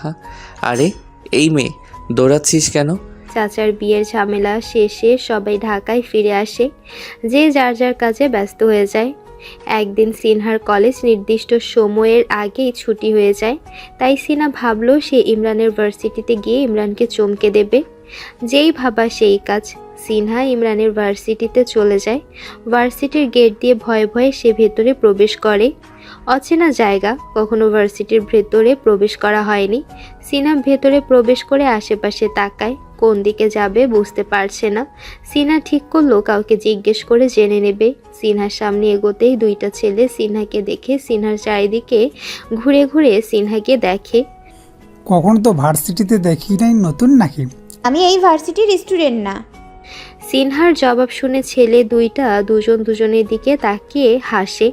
আরে এই মেয়ে, দৌড়াচ্ছিস কেন? চাচার বিয়ের ঝামেলা শেষে সবাই ঢাকায় ফিরে আসে। যে যার যার কাজে ব্যস্ত হয়ে যায়। একদিন সিনহার কলেজ নির্দিষ্ট সময়ের আগেই ছুটি হয়ে যায়। তাই সিনহা ভাবলো সে ইমরানের ভার্সিটিতে গিয়ে ইমরানকে চমকে দেবে। যেই ভাবা সেই কাজ। সিনহা ইমরানের ভার্সিটিতে চলে যায়। ভার্সিটির গেট দিয়ে ভয়ে ভয়ে সে ভেতরে প্রবেশ করে। অচেনা জায়গা, কখনো ভার্সিটির ভেতরে প্রবেশ করা হয়নি। সিনহা ভেতরে প্রবেশ করে আশেপাশে তাকায়। কোন দিকে যাবে বুঝতে পারছে না। সিনহা ঠিক করলো কাউকে জিজ্ঞেস করে জেনে নেবে। সিনহার সামনে এগোতেই 2টা ছেলে সিনহাকে দেখে সিনহার চারিদিকে ঘুরে ঘুরে সিনহাকে দেখে। কখন তো ভার্সিটিতে দেখি নাই, নতুন নাকি? আমি এই ভার্সিটির স্টুডেন্ট না। সিনহার জবাব শুনে ছেলে 2টা দুজন দুজনের দিকে তাকিয়ে হাসে।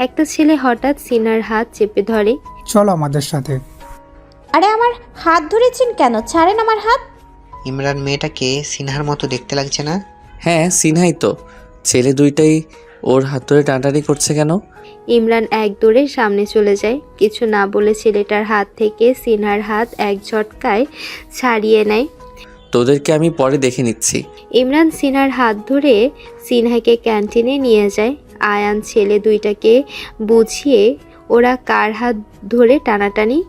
একটা ছেলে হঠাৎ সিনহার হাত চেপে ধরে। চলো আমাদের সাথে। আরে আমার হাত ধরেছেন কেন? ছাড়েন আমার হাত। ইমরান মেয়েটাকে সিনহার মতো দেখতে লাগছে না? হ্যাঁ, সিনহাই তো। ছেলে 2টাই ওর হাত ধরে টানাটানি করছে কেন? ইমরান এক দৌড়ে সামনে চলে যায়। কিছু না বলে ছেলেটার হাত থেকে সিনহার হাত এক ঝটকায় ছাড়িয়ে নেয়। তোদেরকে আমি পরে দেখে নিচ্ছি। ইমরান সিনহার হাত ধরে সিনহাকে ক্যান্টিনে নিয়ে যায়। আয়ান ছেলে 2টাকে বুঝিয়ে ওরা কার হাত ধরে টানাটানি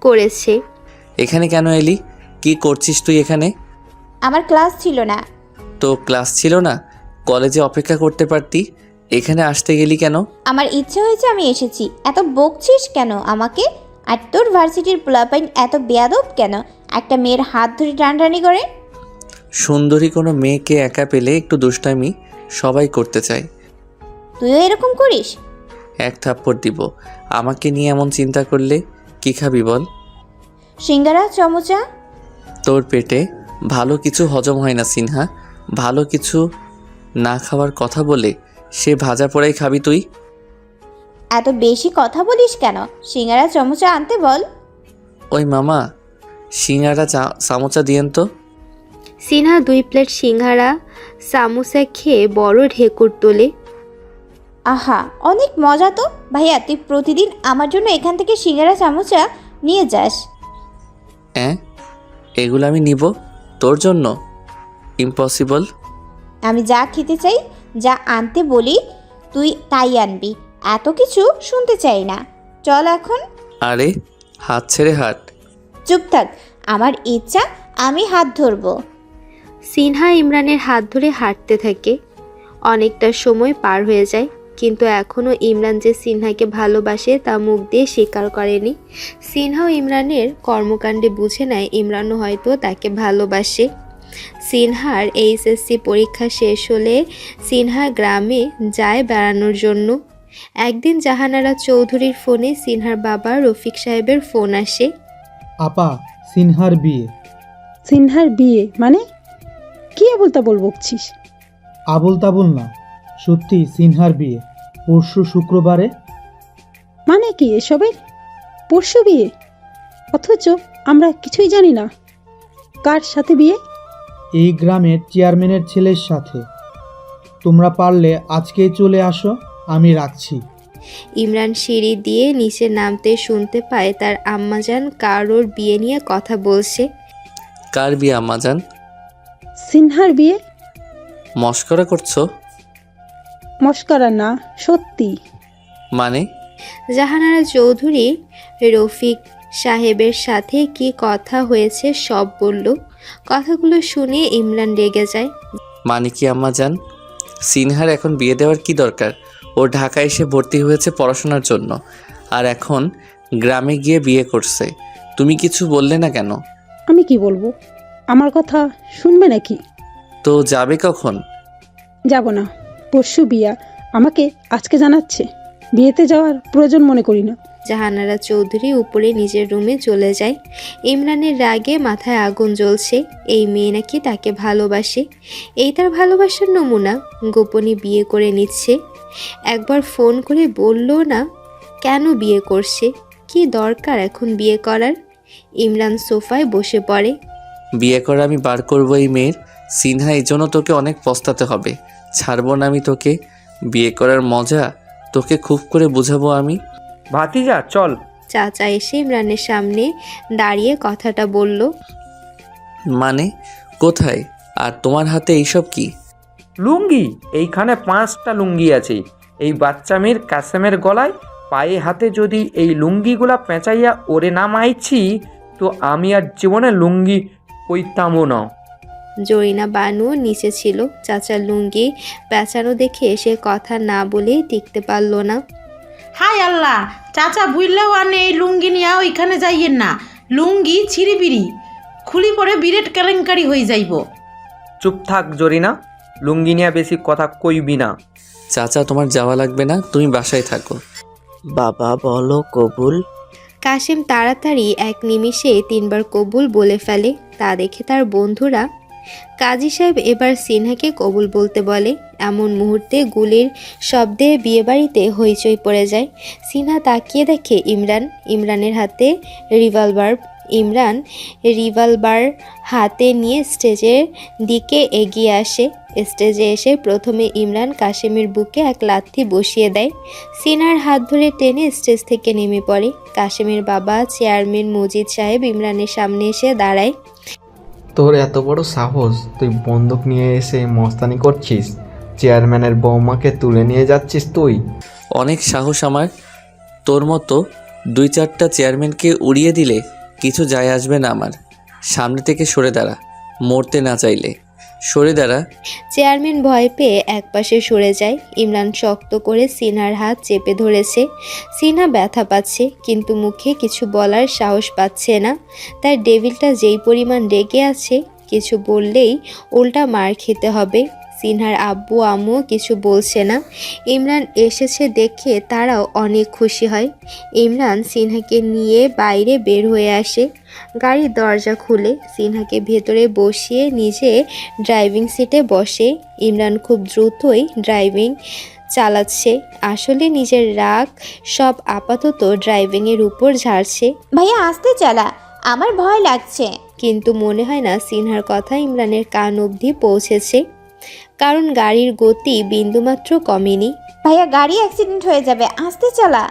করেছে। এখানে কেন এলি? কি করছিস তুই এখানে? আমার ক্লাস ছিল না। তো ক্লাস ছিল না? কলেজে অপেক্ষা করতে পারতি। এখানে আসতে গেলি কেন? আমার ইচ্ছে হয়েছে, আমি এসেছি। এত বকছিস কেন আমাকে? আর তোর ভার্সিটির পোলাপাইন এত বেয়াদব কেন? একটা মেয়ের হাত ধরে টানাটানি করে। সুন্দরী কোনো মেয়েকে একা পেলে একটু দুষ্টামি সবাই করতে চায়। তুইও এরকম করিস? 1 থাপ্পড় দিব। আমাকে নিয়ে এমন চিন্তা করলে কি খাবি বল? সিঙ্গারা, চমচা। তোর পেটে ভালো কিছু হজম হয় না সিনহা। ভালো কিছু না খাওয়ার কথা বলে সে ভাজা পোড়াই খাবি তুই? এত বেশি কথা বলিস কেন? সিঙ্গারা চামচা আনতে বল। ওই মামা, সিঙ্গারা চামচা দিয়েন তো। সিনহা 2 প্লেট সিঙ্গারা সামোসা খেয়ে বড় ঢেকুর তোলে। আহা, অনেক মজা তো। ভাইয়া, তুই প্রতিদিন আমার জন্য এখান থেকে সিঙ্গারা চামচা নিয়ে যাস। এগুলো আমি নিব তোর জন্য? ইম্পসিবল। আমি যা খেতে চাই, যা আনতে বলি তুই তাই আনবি। এত কিছু শুনতে চাই না। চল এখন। আরে হাত ছেড়ে হাট। চুপ থাক, আমার ইচ্ছা, আমি হাত ধরবো। সিনহা ইমরানের হাত ধরে হাঁটতে থাকে। অনেকটা সময় পার হয়ে যায়, কিন্তু এখনও ইমরান যে সিনহাকে ভালোবাসে তা মুখ দিয়ে স্বীকার করেনি। সিনহাও ইমরানের কর্মকাণ্ডে বুঝে নেয় ইমরানও হয়তো তাকে ভালোবাসে। সিনহার এইচএসসি পরীক্ষা শেষ হলে সিনহা গ্রামে যায় বেড়ানোর জন্য। একদিন জাহানারা চৌধুরীর ফোনে সিনহার বাবা রফিক সাহেবের ফোন আসে। আপা, সিনহার বিয়ে। সিনহার বিয়ে মানে? কি আবল বকছিস? আবল তাবল না, সত্যি সিনহার বিয়ে পরশু শুক্রবারে। মানে কি এসবের? পরশু বিয়ে? অথচ আমরা কিছুই জানি না। কার সাথে বিয়ে? এই গ্রামের চেয়ারম্যানের ছেলের সাথে। তোমরা পারলে আজকেই চলে আসো, আমি রাখছি। ইমরান সিঁড়ি দিয়ে নিচে নামতে শুনতে পায় তার আম্মাজান কারোর বিয়ে নিয়ে কথা বলছে। কার বিয়ে আম্মাজান? সিনহার বিয়ে। মস্করা করছো? মস্করা না, সত্যি। মানে? জাহানারা চৌধুরী রফিক সাহেবের সাথে কি কথা হয়েছে সব বলল। কথাগুলো শুনে ইমরান রেগে যায়। মানে কি আম্মাজান? সিনহার এখন বিয়ে দেওয়ার কি দরকার? ও ঢাকায় এসে ভর্তি হয়েছে পড়াশোনার জন্য, আর এখন গ্রামে গিয়ে বিয়ে করছে। তুমি কিছু বললে না কেন? আমি কি বলবো? আমার কথা শুনবে নাকি? তো যাবে কখন? যাব না, পরশু বিয়া। আমাকে আজকে জানাচ্ছে। বিয়েতে যাওয়ার প্রয়োজন মনে করি না। জাহানারা চৌধুরী উপরে নিজের রুমে চলে যায়। ইমরানের রাগে মাথায় আগুন জ্বলছে। এই মেয়ে নাকি তাকে ভালোবাসে, এই তার ভালোবাসার নমুনা। গোপনে বিয়ে করে নিচ্ছে। একবার ফোন করে বলল না কেন বিয়ে করছে, কি দরকার এখন বিয়ে করার। ইমরান সোফায় বসে পড়ে। বিয়ে করে আমি বার করবো এই মেয়ের। সিনহা, এই জন্য তোকে অনেক পস্তাতে হবে। ছাড়বো না আমি তোকে। বিয়ে করার মজা তোকে খুব করে বুঝাবো আমি। ভাতিজা চল। চাচা এসে ইমরানের সামনে দাঁড়িয়ে কথাটা বলল। মানে কোথায়? আর তোমার হাতে এইসব কি? লুঙ্গি। এইখানে 5টা লুঙ্গি আছে। এই বাচ্চা মেয়ের কাসেমের গলায় পায়ে হাতে যদি এই লুঙ্গিগুলা পেঁচাইয়া ওরে না মাইছি, তো আমি আর জীবনে লুঙ্গি পইতামও না। জরিনা বানু নিচে ছিল। চাচার লুঙ্গি পেঁচানো দেখে সে কথা না বলে টিকতে পারল না। হাই আল্লাহ, চাচা বুঝলেও আনে এই লুঙ্গি নিয়ে ওইখানে যাইয়েন না। লুঙ্গি ছিঁড়ি খুলি পরে বিরেট কেলেঙ্কারি হয়ে যাইব। চুপ থাক জরিনা, লুঙ্গি নিয়ে বেশি কথা কইবি না। চাচা, তোমার যাওয়া লাগবে না, তুমি বাসায় থাকো। বাবা বলো কবুল। কাশেম তাড়াতাড়ি এক নিমিষে 3 বার কবুল বলে ফেলে। তা দেখে তার বন্ধুরা। কাজী সাহেব এবার সিনহাকে কবুল বলতে বলে। এমন মুহূর্তে গুলির শব্দে বিয়েবাড়িতে হইচই পড়ে যায়। সিনহা তাকিয়ে দেখে ইমরানের হাতে রিভলভার। ইমরান রিভলভার হাতে নিয়ে স্টেজের দিকে এগিয়ে আসে। স্টেজে এসে প্রথমে ইমরান কাশেমের বুকে এক লাথি বসিয়ে দেয়। সিনহার হাত ধরে টেনে স্টেজ থেকে নেমে পড়ে। কাশেমের বাবা চেয়ারম্যান মজিদ সাহেব ইমরানের সামনে এসে দাঁড়ায়। তোর এত বড় সাহস, তুই বন্দুক নিয়ে এসে মস্তানি করছিস? চেয়ারম্যানের বৌমাকে তুলে নিয়ে যাচ্ছিস তুই? অনেক সাহস আমার। তোর মতো 2-4টা চেয়ারম্যানকে উড়িয়ে দিলে কিছু যায় আসবে না আমার। সামনে থেকে সরে দাঁড়া, মরতে না চাইলে সরে দাঁড়া। চেয়ারম্যান ভয় পেয়ে একপাশে সরে যায়। ইমরান শক্ত করে সিনহার হাত চেপে ধরেছে। সিনহা ব্যথা পাচ্ছে, কিন্তু মুখে কিছু বলার সাহস পাচ্ছে না। তার ডেভিলটা যেই পরিমাণ রেগে আছে, কিছু বললেই উল্টা মার খেতে হবে। সিনহার আব্বু আম্মু কিছু বলছে না। ইমরান এসেছে দেখে তারাও অনেক খুশি হয়। ইমরান সিনহাকে নিয়ে বাইরে বের হয়ে আসে। গাড়ির দরজা খুলে সিনহাকে ভেতরে বসিয়ে নিজে ড্রাইভিং সিটে বসে। ইমরান খুব দ্রুতই ড্রাইভিং চালাচ্ছে। আসলে নিজের রাগ সব আপাতত ড্রাইভিংয়ের উপর ঝাড়ছে। ভাইয়া আস্তে চালা, আমার ভয় লাগছে। কিন্তু মনে হয় না সিনহার কথা ইমরানের কান অবধি পৌঁছেছে, কারণ গাড়ির গতি বিন্দুমাত্র কমেনি। ভাইয়া গাড়ি অ্যাক্সিডেন্ট হয়ে যাবে, আস্তে চালা।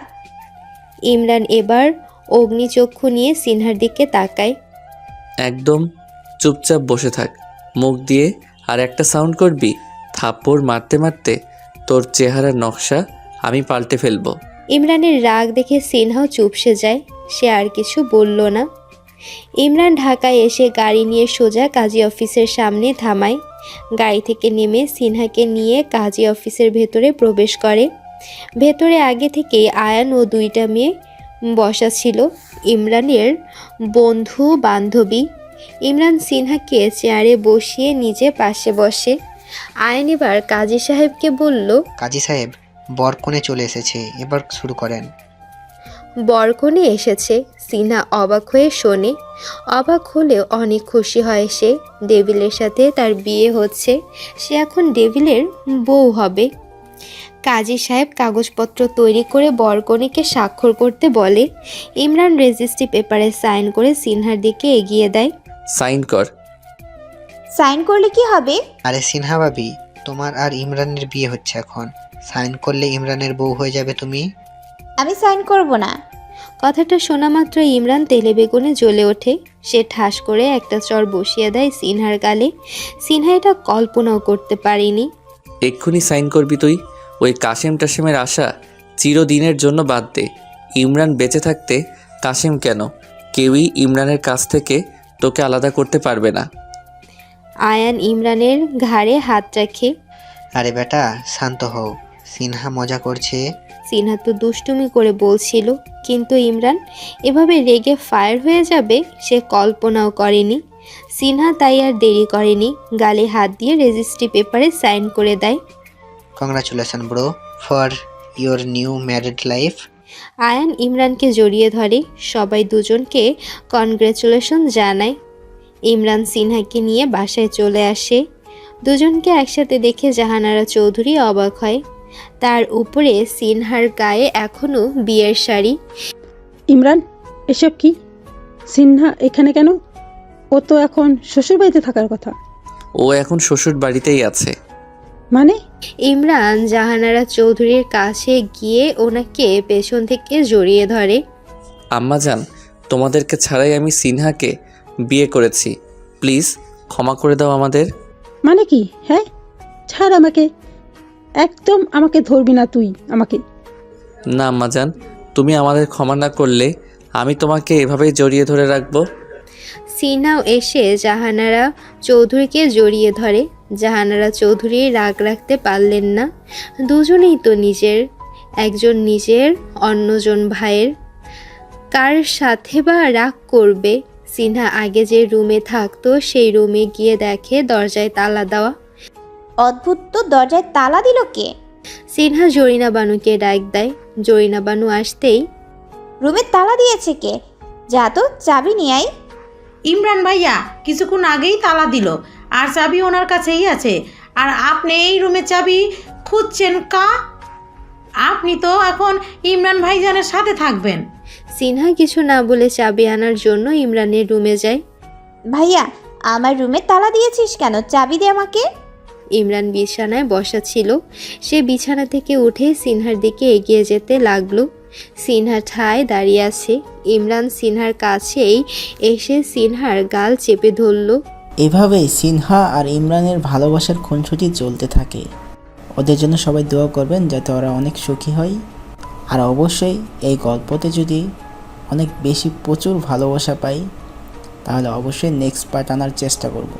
ইমরান এবার অগ্নিচক্ষু নিয়ে সিনহার দিকে তাকায়। একদম চুপচাপ বসে থাক। মুখ দিয়ে আর একটা সাউন্ড করবি, থাপ্পড় মারতে মারতে তোর চেহারার নকশা আমি পাল্টে ফেলবো। ইমরানের রাগ দেখে সিনহাও চুপসে যায়। সে আর কিছু বলল না। ইমরান ঢাকায় এসে গাড়ি নিয়ে সোজা কাজী অফিসের সামনে থামায়। গাড়ি থেকে নেমে সিনহাকে নিয়ে কাজী অফিসের ভেতরে প্রবেশ করে। ভেতরে আগে থেকেই আয়ান ও দুইটা মেয়ে বসা ছিল, ইমরানের বন্ধু বান্ধবী। ইমরান সিনহাকে চেয়ারে বসিয়ে নিজে পাশে বসে। আয়ান এবার কাজী সাহেবকে বলল, কাজী সাহেব, বরকনে চলে এসেছে, এবার শুরু করেন। বরকনে এসেছে? সিনহা অবাক হয়ে শোনে। অবাক হলেও অনেক খুশি হয় সে। ডেভিলের সাথে তার বিয়ে হচ্ছে, সে এখন ডেভিলের বউ হবে। কাজী সাহেব কাগজপত্র তৈরি করে বরকনেকে স্বাক্ষর করতে বলে। ইমরান রেজিস্ট্রি পেপারে সাইন করে সিনহার দিকে এগিয়ে দেয়। সাইন কর। সাইন করলে কি হবে? আরে সিনহা ভাবি, তোমার আর ইমরানের বিয়ে হচ্ছে এখন। সাইন করলে ইমরানের বউ হয়ে যাবে তুমি। আমি সাইন করব না। কথাটা শোনা মাত্র ইমরান তেলে বেগুনে জ্বলে ওঠে। সে ঠাস করে একটা চর বসিয়ে দেয় সিনহার গালে। সিনহা এটা কল্পনাও করতে পারেনি। এক্ষুনি সাইন করবি তুই? ওই কাশেম টাশেমের আশা চিরদিনের জন্য বাদ দে। ইমরান বেঁচে থাকতে কাশেম কেন, কেউই ইমরানের কাছ থেকে তোকে আলাদা করতে পারবে না। আয়ান ইমরানের ঘাড়ে হাত রাখে। আরে বেটা শান্ত হও, সিনহা মজা করছে। সিনহা তো দুষ্টুমি করে বলছিল, কিন্তু ইমরান এভাবে রেগে ফায়ার হয়ে যাবে সে কল্পনাও করেনি। সিনহা তাই আর দেরি করেনি, গালে হাত দিয়ে রেজিস্ট্রি পেপারে সাইন করে দেয়। Congratulation bro for your new married life. Ayan ইমরানকে জড়িয়ে ধরে। সবাই দুজনকে কনগ্রাচুলেশন জানায়। ইমরান সিনহাকে নিয়ে বাসায় চলে আসে। দুজনকে একসাথে দেখে জাহানারা চৌধুরী অবাক হয়। তার উপরে সিনহার গায়ে এখনো বিয়ের শাড়ি। ইমরান, এসব কি? সিনহা এখানে কেন? ও তো এখন শ্বশুরবাড়িতে থাকার কথা। ও এখন শ্বশুর বাড়িতেই আছে। মানে? ইমরান জাহানারা চৌধুরীর কাছে গিয়ে ওনাকে পেছন থেকে জড়িয়ে ধরে। আম্মাজান, তোমাদেরকে ছাড়াই আমি সিনহাকে বিয়ে করেছি, প্লিজ ক্ষমা করে দাও আমাদের। মানে কি? হ্যাঁ, ছাড় আমাকে, একদম আমাকে ধরবি না তুই আমাকে। না আম্মাজান, তুমি আমাদের ক্ষমা না করলে আমি তোমাকে এভাবেই জড়িয়ে ধরে রাখবো। সিনহাও এসে জাহানারা চৌধুরীকে জড়িয়ে ধরে। জাহানারা চৌধুরী রাগ রাখতে পারলেন না। দুজনেই তো নিজের, একজন নিজের, অন্যজন ভাইয়ের। কার সাথে বা রাগ করবে? সিনহা আগে যে রুমে থাকতো সেই রুমে গিয়ে দেখে দরজায় তালা দেওয়া। অদ্ভুত তো, দরজায় তালা দিল কে? সিনহা জরিনা বানুকে ডাক দেয়। জরিনা বানু আসতেই, রুমে তালা দিয়েছে কে? যা তো চাবি নিয়ে আই। ইমরান ভাইয়া কিছুক্ষণ আগেই তালা দিল, আর চাবি ওনার কাছেই আছে। আর আপনি এই রুমের চাবি খুঁজছেন কা? আপনি তো এখন ইমরান ভাইজানের সাথে থাকবেন। সিনহা কিছু না বলে চাবি আনার জন্য ইমরানের রুমে যায়। ভাইয়া, আমার রুমে তালা দিয়েছিস কেন? চাবি দে আমাকে। ইমরান বিছানায় বসা ছিল। সে বিছানা থেকে উঠে সিনহার দিকে এগিয়ে যেতে লাগলো। সিনহা ঠায় দাঁড়িয়ে আছে। ইমরান সিনহার কাছেই এসে সিনহার গাল চেপে ধরল। এভাবেই সিনহা আর ইমরানের ভালোবাসার খুনসুটি চলতে থাকে। ওদের জন্য সবাই দোয়া করবেন যাতে ওরা অনেক সুখী হয়। আর অবশ্যই এই গল্পতে যদি অনেক বেশি প্রচুর ভালোবাসা পাই তাহলে অবশ্যই নেক্সট পার্ট আনার চেষ্টা করব।